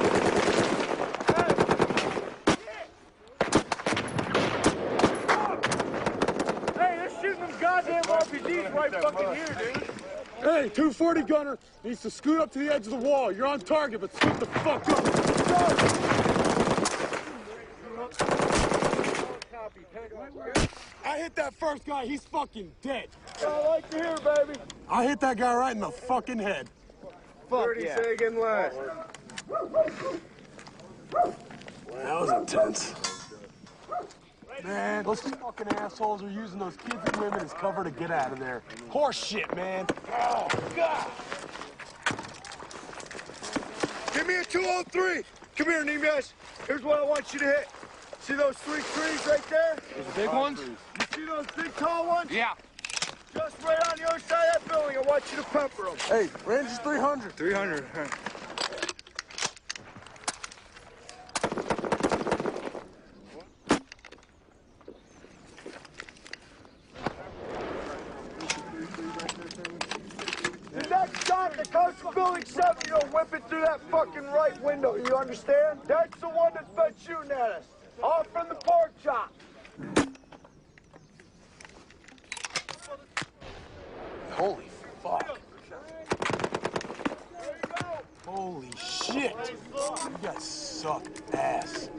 Hey, they're shooting them goddamn RPGs right fucking here, dude. Hey, 240 gunner needs to scoot up to the edge of the wall. You're on target, but scoot the fuck up. I hit that first guy. He's fucking dead. I like to hear, baby. I hit that guy right in the fucking head. Fuck 30 yeah. Second last. That was intense. Man, those fucking assholes are using those kids and women as cover to get out of there. Horse shit, man. Oh, God. Give me a 203. Come here, Nemes. Here's what I want you to hit. See those 3 trees right there? Those big ones? You see those big tall ones? Yeah. Just right on the other side of that building. I want you to pepper them. Hey, range is 300. 300. The next shot that comes from building 7, you know, whip it through that fucking right window. You understand? That's the one that's been shooting at us. Off from the pork chop. Holy fuck. Holy shit. You guys suck ass.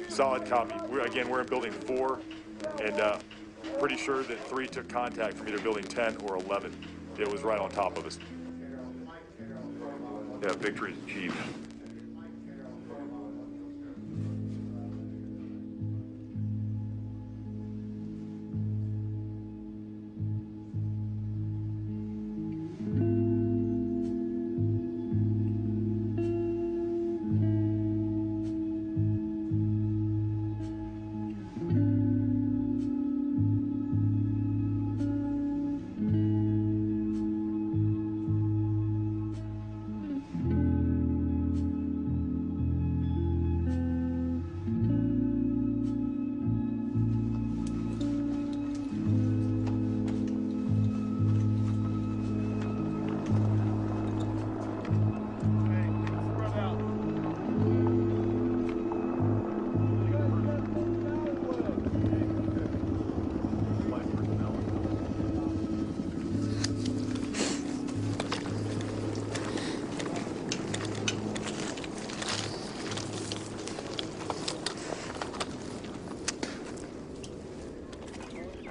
Solid copy. We're in building 4, and pretty sure that 3 took contact from either building 10 or 11. It was right on top of us. Yeah, victory's achieved.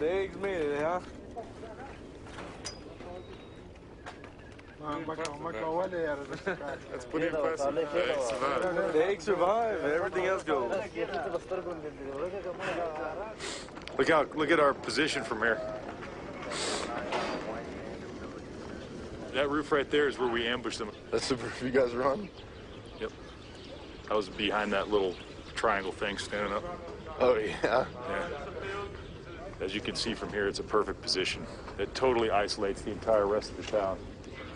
The eggs made it, huh? That's pretty impressive. The eggs survive. Everything else goes. Look at our position from here. That roof right there is where we ambushed them. That's the roof you guys are on? Yep. I was behind that little triangle thing standing up. Oh, yeah? Yeah. As you can see from here, it's a perfect position. It totally isolates the entire rest of the town.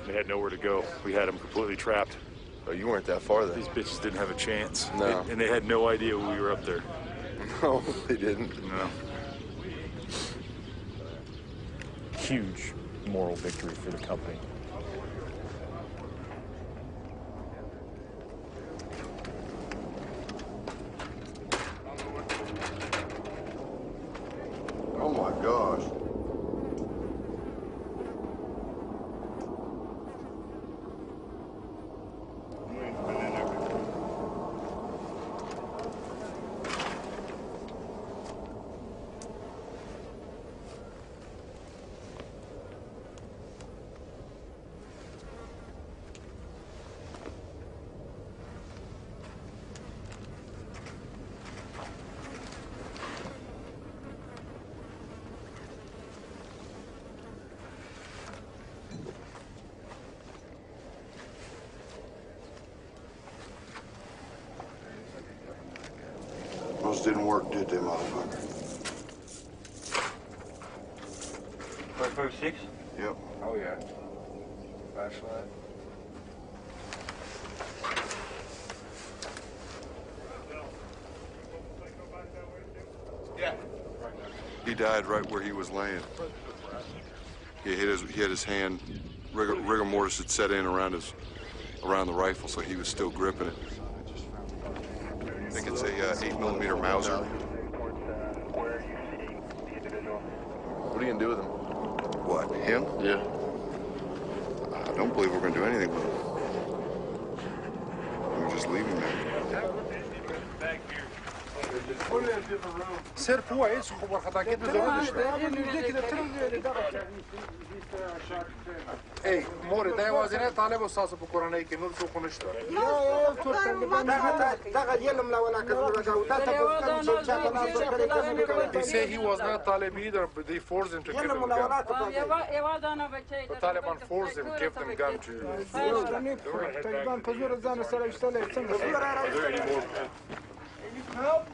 They had nowhere to go. We had them completely trapped. Oh, you weren't that far then? These bitches didn't have a chance. No. And they had no idea we were up there. No, they didn't. No. Huge moral victory for the company. Oh my gosh. Those didn't work, did they, motherfucker? 556? Yep. Oh, yeah. Flashlight. Yeah. He died right where he was laying. He had his hand, rigor mortis had set in around the rifle, so he was still gripping it. I think it's a 8mm Mauser. What are you gonna do with him? What, him? Yeah. I don't believe we're gonna do anything with him. We're just leaving him there. سير كويس خبر خطا كده اي موري دا وازنه طالب استاذ بكورانه کې نور څه خو نشته They say he was not Talib either, but they forced him to give him a gun. The Taliban forced him to give them gun to Help!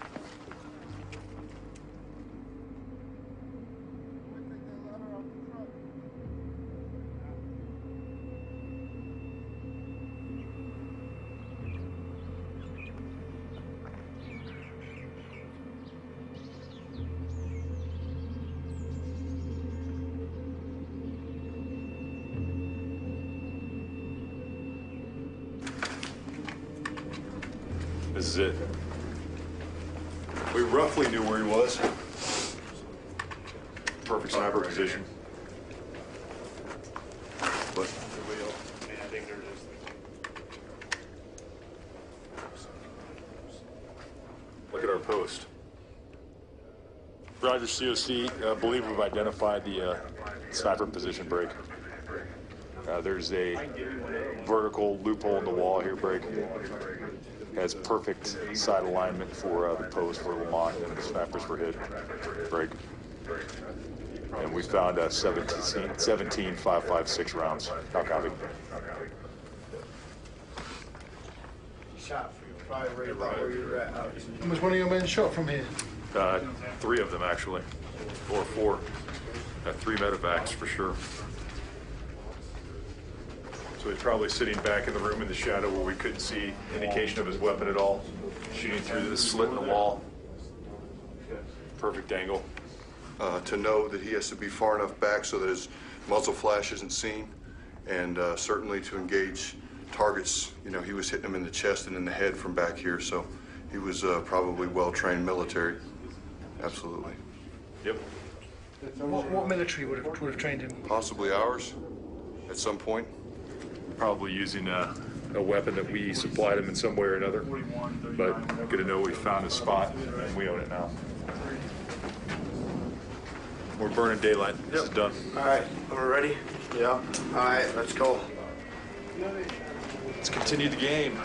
This is it. We roughly knew where he was. Perfect sniper position. But look at our post. Roger, COC. I believe we've identified the sniper position break. There's a vertical loophole in the wall here, break. Has perfect side alignment for the post where Lamont and the snipers were hit. Break. And we found 17 5.56 rounds. How copy? Shot for you, probably right about where you're at. Was one of your men shot from here? 3 of them, actually. Or 4. 3 medevacs for sure. So he's probably sitting back in the room in the shadow where we couldn't see indication of his weapon at all. Shooting through the slit in the wall. Perfect angle. To know that he has to be far enough back so that his muzzle flash isn't seen, and certainly to engage targets. You know, he was hitting them in the chest and in the head from back here, so he was probably well-trained military. Absolutely. Yep. What military would have trained him? Possibly ours, at some point. Probably using a weapon that we supplied him in some way or another. But good to know we found his spot and we own it now. We're burning daylight. This is done. All right, we're ready? Yeah. All right, let's go. Let's continue the game.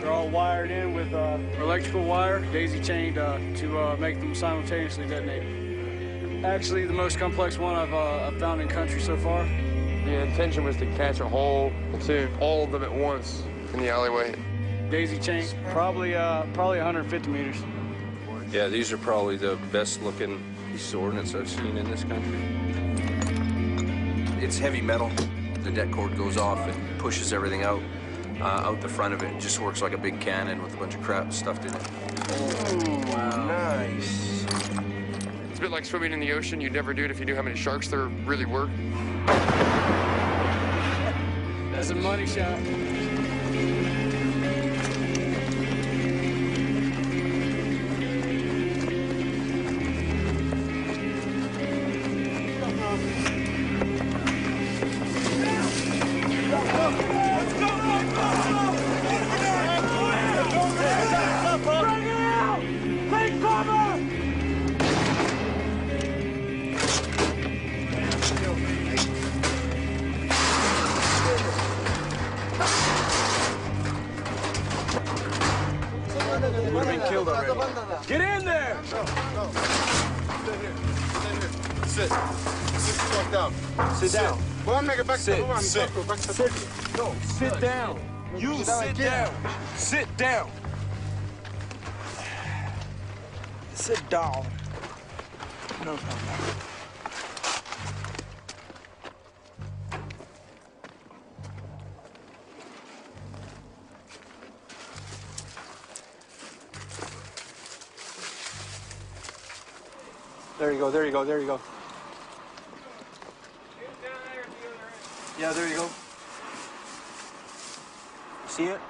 They're all wired in with electrical wire, daisy-chained to make them simultaneously detonate. Actually, the most complex one I've found in country so far. The intention was to catch a whole platoon, all of them at once in the alleyway. Daisy-chained, probably 150 meters. Yeah, these are probably the best-looking pieces of ordnance I've seen in this country. It's heavy metal. The det cord goes off and pushes everything out the front of it. It just works like a big cannon with a bunch of crap stuffed in it. Oh, wow. Nice. It's a bit like swimming in the ocean. You'd never do it if you knew how many sharks there really were. That's a money shot. Would have been killed already. Get in there! Sit. Sit the fuck down. Sit down. Sit. Sit. Sit. No, sit down. You sit down. Sit down. Sit down. No problem. There you go, there you go, there you go. Yeah, there you go. See it?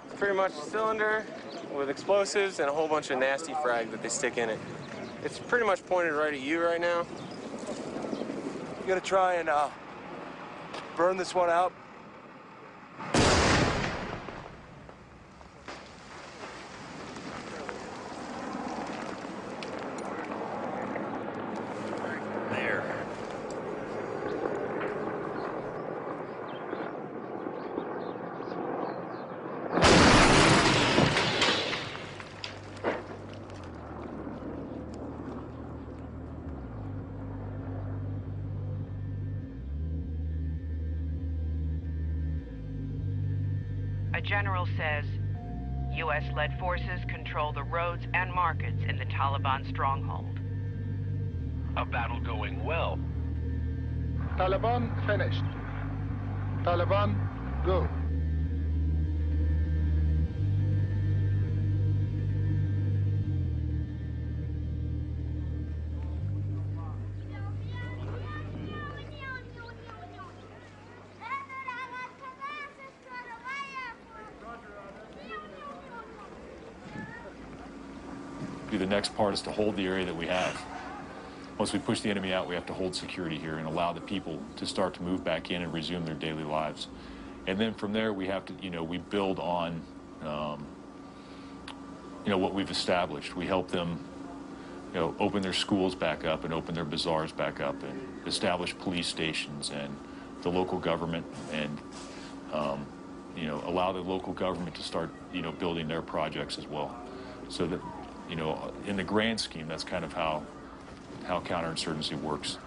It's pretty much a cylinder with explosives and a whole bunch of nasty frag that they stick in it. It's pretty much pointed right at you right now. You gonna try and burn this one out? There. A general says, U.S.-led forces control the roads and markets in the Taliban stronghold. A battle going well. Taliban finished. Taliban, go. The next part is to hold the area that we have. Once we push the enemy out, we have to hold security here and allow the people to start to move back in and resume their daily lives. And then from there, we have to, we build on, what we've established. We help them, open their schools back up and open their bazaars back up and establish police stations and the local government and, allow the local government to start, building their projects as well. So that, in the grand scheme, that's kind of how counterinsurgency works.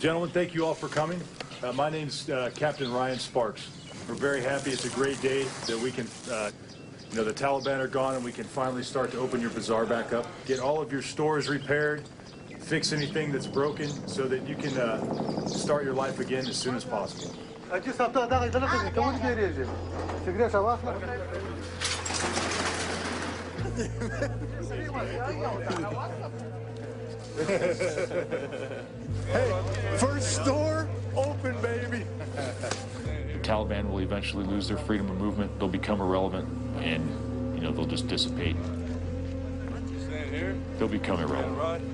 Gentlemen, thank you all for coming. My name's Captain Ryan Sparks. We're very happy. It's a great day that we can, the Taliban are gone and we can finally start to open your bazaar back up. Get all of your stores repaired, fix anything that's broken so that you can start your life again as soon as possible. Hey, first store open, baby. Taliban will eventually lose their freedom of movement. They'll become irrelevant, and they'll just dissipate. Staying here? They'll become irrelevant.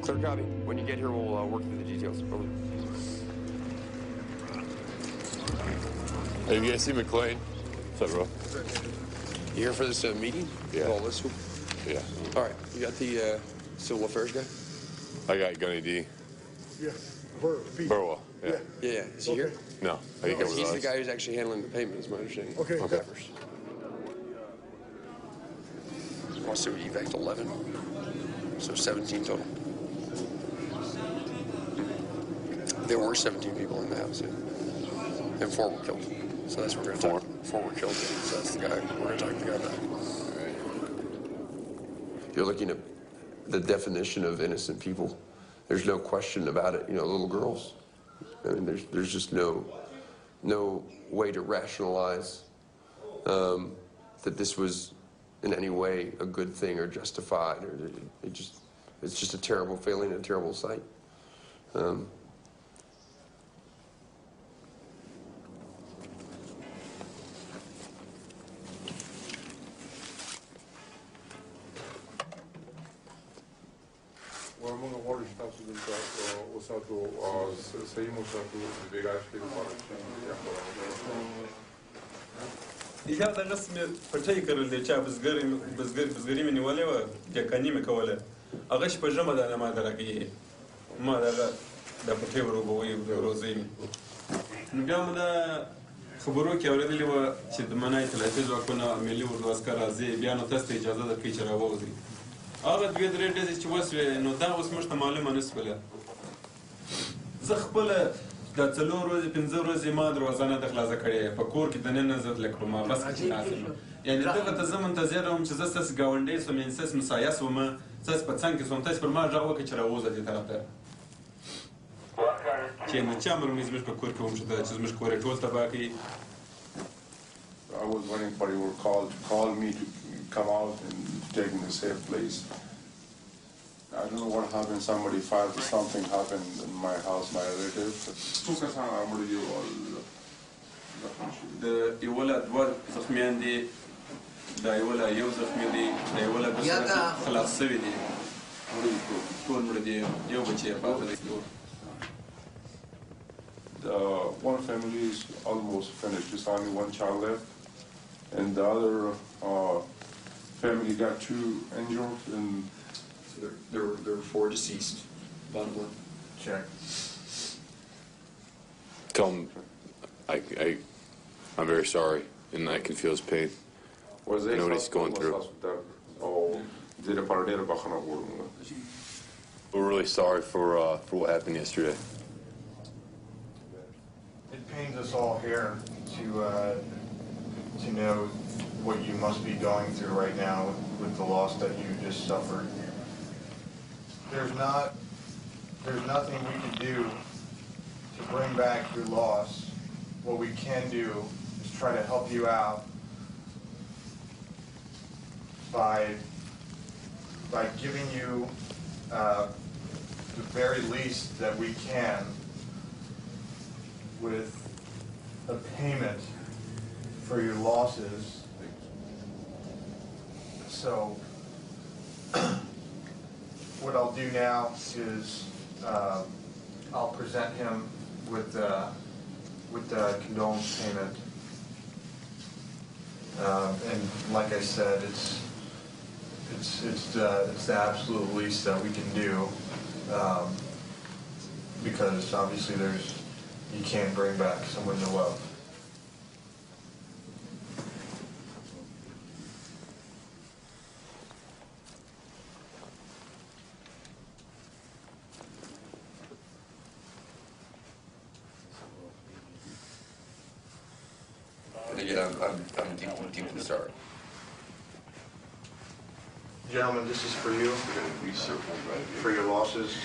Clear copy. When you get here, we'll work through the details. Over. Hey, you guys see McLean? What's up, bro? You here for this meeting? Yeah. All this? Yeah. All right. You got the civil affairs guy? I got Gunny D. Yeah. Burwell. Yeah. Yeah. Is he here? No. He's the guy who's actually handling the payment, is my understanding. Okay. Wants to evac 11. So 17 total. There were 17 people in the house, yeah. And 4 were killed. So that's what we're going to talk. 4 were killed. So that's the guy. We're going to talk to the guy about. You're looking at the definition of innocent people. There's no question about it. Little girls. I mean, there's just no way to rationalize that this was in any way a good thing or justified, or it's just a terrible feeling and a terrible sight. یا دغه سمې پټۍ کرل دی چې بزګري مې نیولې وه جکاني مې کوله هغه شپه ژمه ده نه ما دغه کوي ما دغه د پټۍ وروبوي روزي مې نو بیا مو د خبرو کې اورېدلې وه چې د منای اطلاعاتي ځواکونه ملي اردو عسکر راځي بیا نو تاسو ته اجازه درکوي چې راووځئ هغه 2-3 ډزې چې وسوې نو دا اوس موږ ته معلومه نه شوله زه خپله دا 4 ورځې 5 ورځې ما دروازه نه ده خلاصه کړې په کور کې دننه زه لکه په محبس کې ناست یم یعنې دغه ته زه منتظر وم چې زه ستاسې ګاونډی سوم یعنې ستاسې مسایه سومه ستاسې په څنګ کې سوم تاسې پر ما غږ وکړئ چې راووځه دې طرف ته چې نو چا مرمۍ زموږ په کور کې ومشته چې زموږ کور یې ټول تباه کړي I was waiting for your call to call me to come out and take me to a safe place. I don't know what happened. Somebody fired or something happened in my house, my relative. د یوله 2 زخمیان دي د یوله 1 زخمی دی د یوله خلاص شوي دي ټول مړه دي یو بچی یې پاته دی One family is almost finished. There's only one child left, and the other family got 2 injured. And so there were 4 deceased. Bottom line. Check. Tell him I'm very sorry, and I can feel his pain. I know what he's going through. We're really sorry for what happened yesterday. It pains us all here to know what you must be going through right now with the loss that you just suffered. There's nothing we can do to bring back your loss. What we can do is try to help you out by giving you the very least that we can with a payment for your losses. So what I'll do now is I'll present him with the condolence payment. And like I said, it's the absolute least that we can do, because obviously you can't bring back someone you love. again, I'm deeply sorry. Gentlemen, this is for you, for your losses.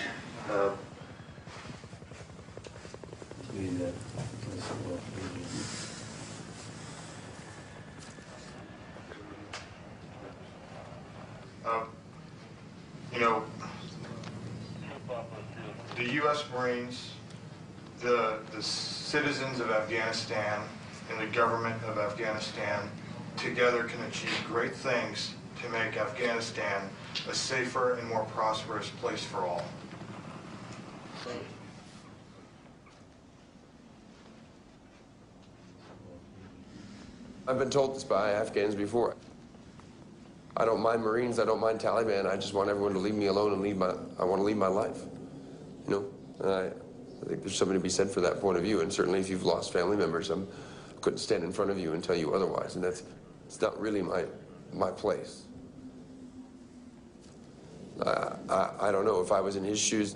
You know, the U.S. Marines, the citizens of Afghanistan, and the government of Afghanistan together can achieve great things to make Afghanistan a safer and more prosperous place for all. I've been told this by Afghans before. I don't mind Marines, I don't mind Taliban, I just want everyone to leave me alone and I want to lead my life. You know, I think there's something to be said for that point of view, and certainly if you've lost family members, I couldn't stand in front of you and tell you otherwise, and it's not really my place. I don't know, if I was in his shoes,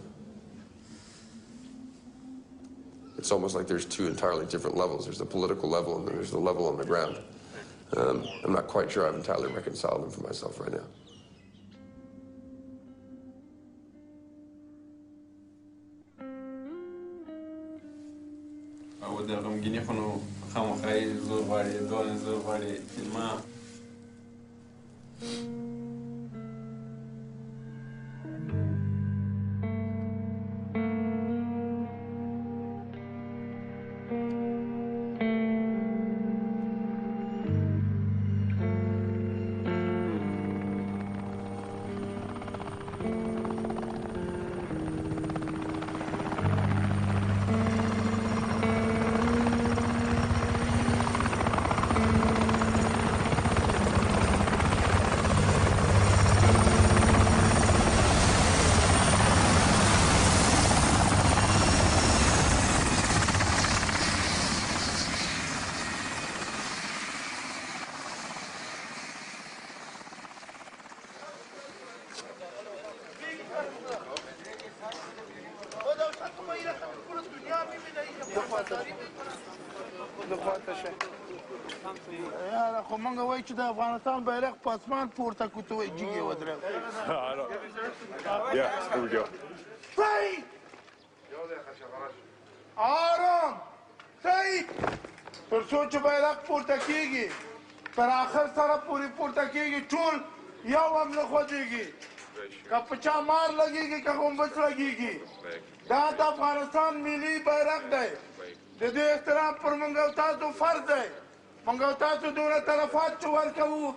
it's almost like there's two entirely different levels. There's the political level and then there's the level on the ground. I'm not quite sure I've entirely reconciled them for myself right now. خو مونږ وایو چې د افغانستان بیرغ په اسمان پورته کړو ته وایي جګ یې ودرېږو. Yeah, here we go. صحیح آرام صحیح تر څو چې بیرغ پورته کېږي تر آخر سره پورې پورته کېږي ټول یو هم نه خوځېږي که په چا مار لګېږي که غومبس لګېږي دا د افغانستان ملي بیرغ دی د دې احترام پر موږ او تاسو فرض دی موږ او تاسو دونه تلفات چې ورکوو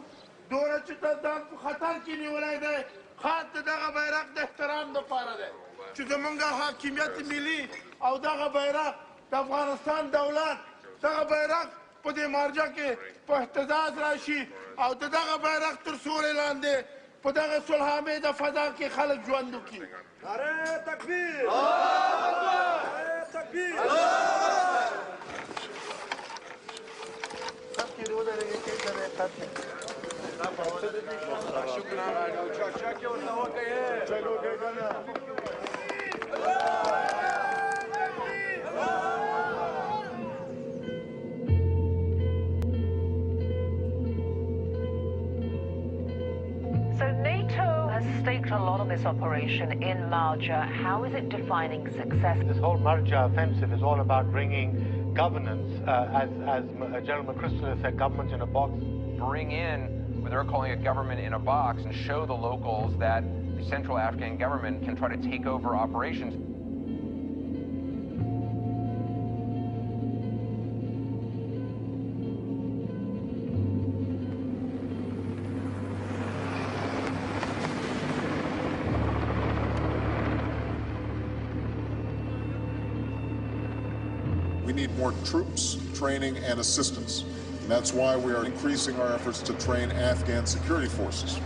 دونه چې ځان په خطر کې نیولی دی خاص د دغه بیرغ د احترام دپاره دی چې زموږ حاکمیت ملي او دغه بیرغ د افغانستان دولت دغه بیرغ په دې مارجه کې په اهتزاز راشي او د دغه بیرغ تر سوري لاندې په دغه صلحامې د فضا کې خلک ژوند وکړي. نعره تکبیر! نعره تکبیر! So NATO has staked a lot on this operation in Marjah. How is it defining success? This whole Marjah offensive is all about bringing governance, as General McChrystal said, government in a box. Bring in what they're calling a government in a box and show the locals that the central Afghan government can try to take over operations. We need more troops, training, and assistance. And that's why we are increasing our efforts to train Afghan security forces.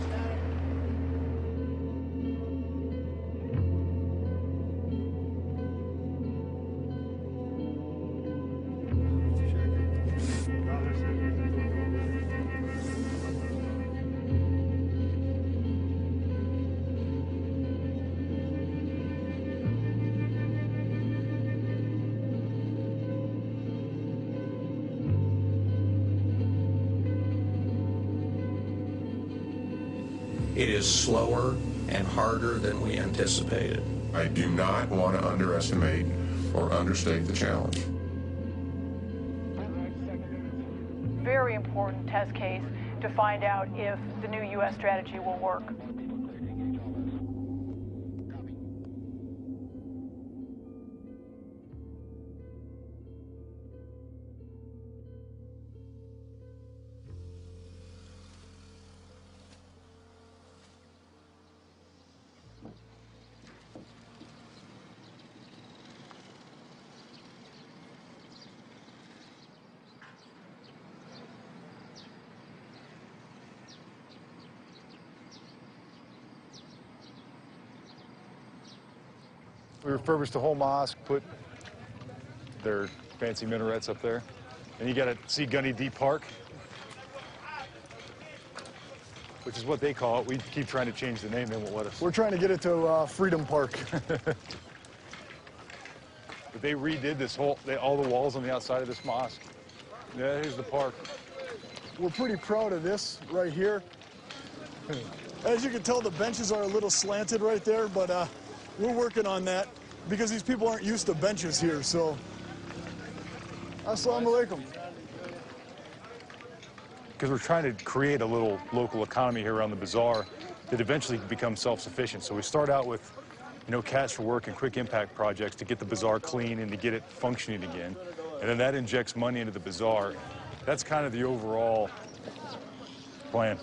It is slower and harder than we anticipated. I do not want to underestimate or understate the challenge. Very important test case to find out if the new U.S. strategy will work. We refurbished the whole mosque, put their fancy minarets up there. And you got to see Gunny Deep Park, which is what they call it. We keep trying to change the name, they won't let us. We're trying to get it to Freedom Park. But they redid this whole, all the walls on the outside of this mosque. Yeah, here's the park. We're pretty proud of this right here. As you can tell, the benches are a little slanted right there, but we're working on that because these people aren't used to benches here, so. Assalamu alaikum. Because we're trying to create a little local economy here around the bazaar that eventually becomes self-sufficient. So we start out with, you know, cash for work and quick impact projects to get the bazaar clean and to get it functioning again. And then that injects money into the bazaar. That's kind of the overall plan.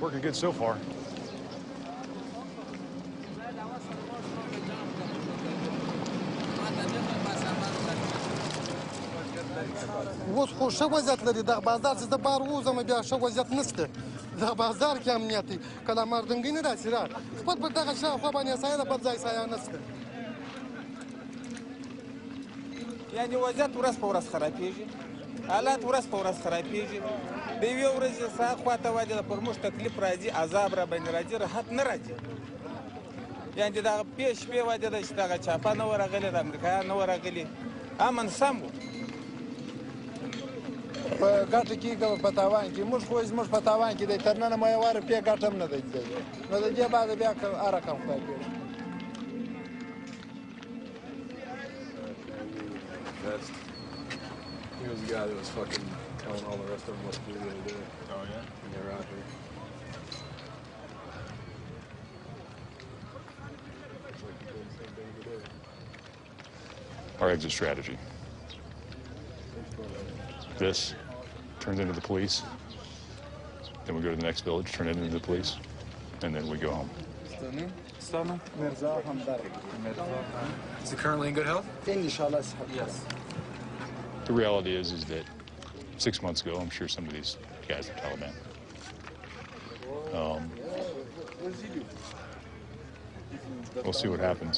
Working good so far. اوس خو ښه وضعیت لري دغه بازار چې زه بار ووځم بیا ښه وضعیت نشته دغه بازار کې امنیت دی که له مردنګۍ نه راسي را خپل پر دغه شاوخوا باندې سایه ده بل ځای سایه نشته یعنې وضعیت ورځ په ورځ خرابېږي حالات ورځ په ورځ خرابېږي د یوې ورځې ساعت خواته وجه ده پر موږ تکلیف راځي عذاب را باندې راځي راحت نه راځي یعنې دغه پې شپې وجه ده چې دغه چاپه نه وه راغلې د امریکایان نه وه راغلي امن سم و په ګټه کې که په تاوان کې موږ خو زموږ په تاوان کې دی تر ننه مو یوه روپۍ ګټه هم نه دی تللې نو د دې بعده بیا هر رقم خدای پېژني He was the guy that was fucking telling all the rest of them what to do the other day. Oh, yeah? When they were out here. It's like doing the same thing today. Our exit strategy. This turns into the police. Then we go to the next village, turn it into the police, and then we go home. Is it currently in good health? Yes. The reality is that 6 months ago, I'm sure some of these guys are Taliban. We'll see what happens.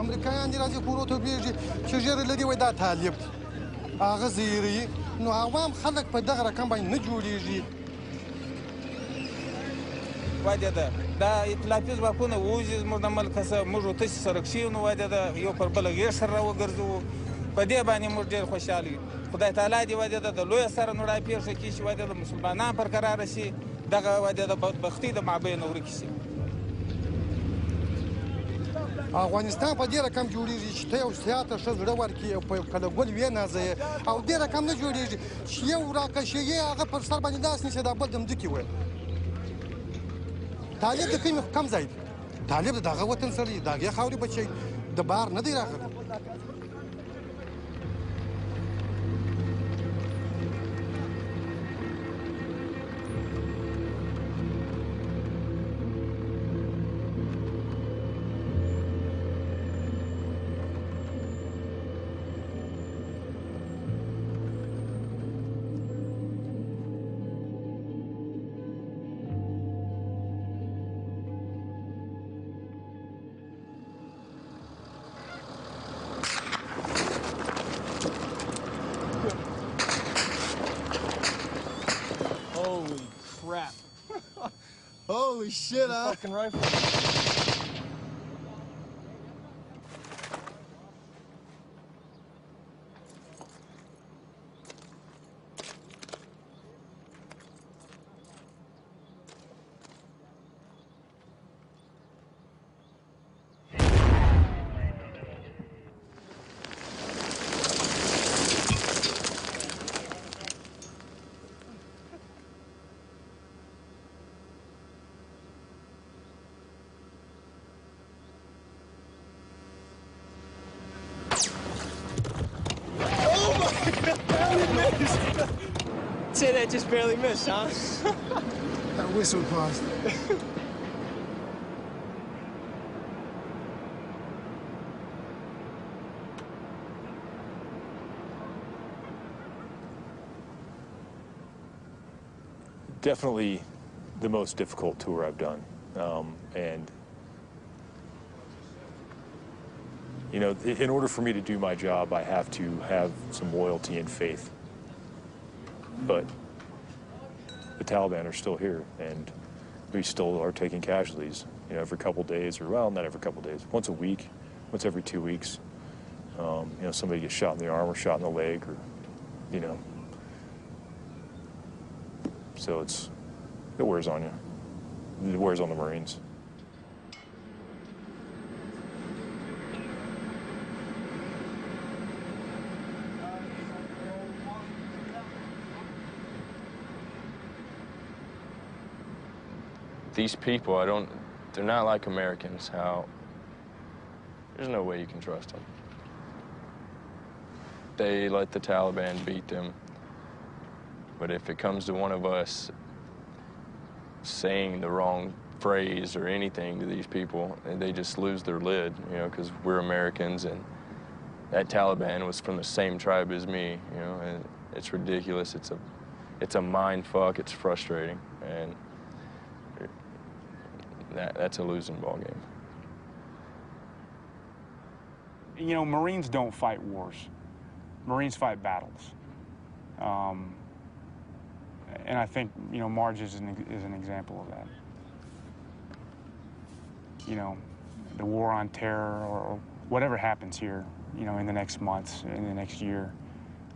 امریکایان دې راځي کورو ته بیږي چې ژېره لري وایي دا طالب دی هغه زیروي نو عوام خلک په دغه رقم باندې نه جوړېږي وجه ده دا اطلافي ځواکونه ووځي زموږ د ملکه څخه موږ ورتسې سرک شوي نو وجه ده یو پر بله غېږ سره راوګرځوو په دې باندې موږ ډېر خوشحاله یو خدای تعالی دې وجه ده د لویه سره نو راپېښه کړي چې وجه د مسلمانان پر قراره شي دغه وجه د بدبختي د مابینه ورکې شي افغانستان په دې رقم جوړېږي چې ته یو سیاته ښه زړه ورکړي او په کله ګل ونازوې او دې رقم نه جوړېږي چې یو راکشېږي هغه پر سر باندې داسې نیسي دا بل د مځکې وایي طالب د کوم ځای دی طالب د هغه وطن سره دی د هغې خاورې بچی د بهر نه دی راغلی Holy shit, huh? Fucking rifle. Say that just barely missed, huh? That whistle passed. Definitely the most difficult tour I've done. And, you know, in order for me to do my job, I have to have some loyalty and faith. But the Taliban are still here, and we still are taking casualties, you know, every couple days, or, well, not every couple days, once a week, once every 2 weeks. You know, somebody gets shot in the arm or shot in the leg, or, you know. So it wears on you. It wears on the Marines. These people, they're not like Americans, there's no way you can trust them. They let the Taliban beat them, but if it comes to one of us saying the wrong phrase or anything to these people, they just lose their lid, you know, because we're Americans, and that Taliban was from the same tribe as me, you know, and it's ridiculous. It's a mind fuck, it's frustrating, and that's a losing ball game. You know, Marines don't fight wars. Marines fight battles. And I think, you know, Marjah is an example of that. You know, the war on terror, or whatever happens here, you know, in the next months, in the next year,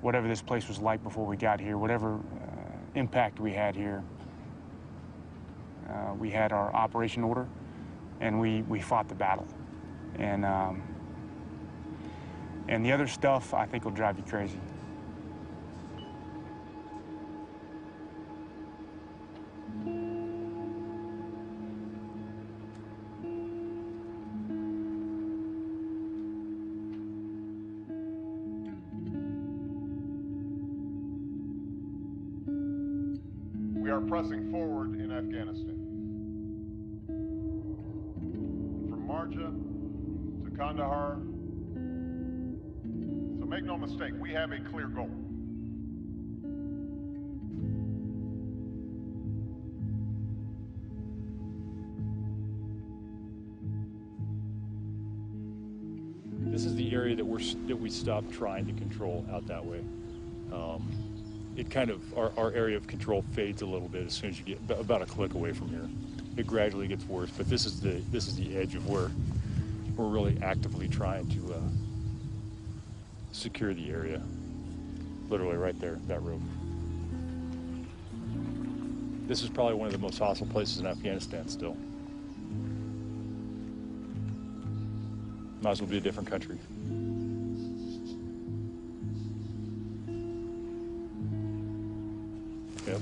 whatever this place was like before we got here, whatever impact we had here, we had our operation order, and we fought the battle. And the other stuff, I think, will drive you crazy. We are pressing forward in Afghanistan. From Marjah to Kandahar. So make no mistake, we have a clear goal. This is the area that we stopped trying to control out that way. It kind of, our area of control fades a little bit as soon as you get about a click away from here. It gradually gets worse, but this is the edge of where we're really actively trying to secure the area. Literally right there, that road. This is probably one of the most hostile places in Afghanistan still. Might as well be a different country. Yep.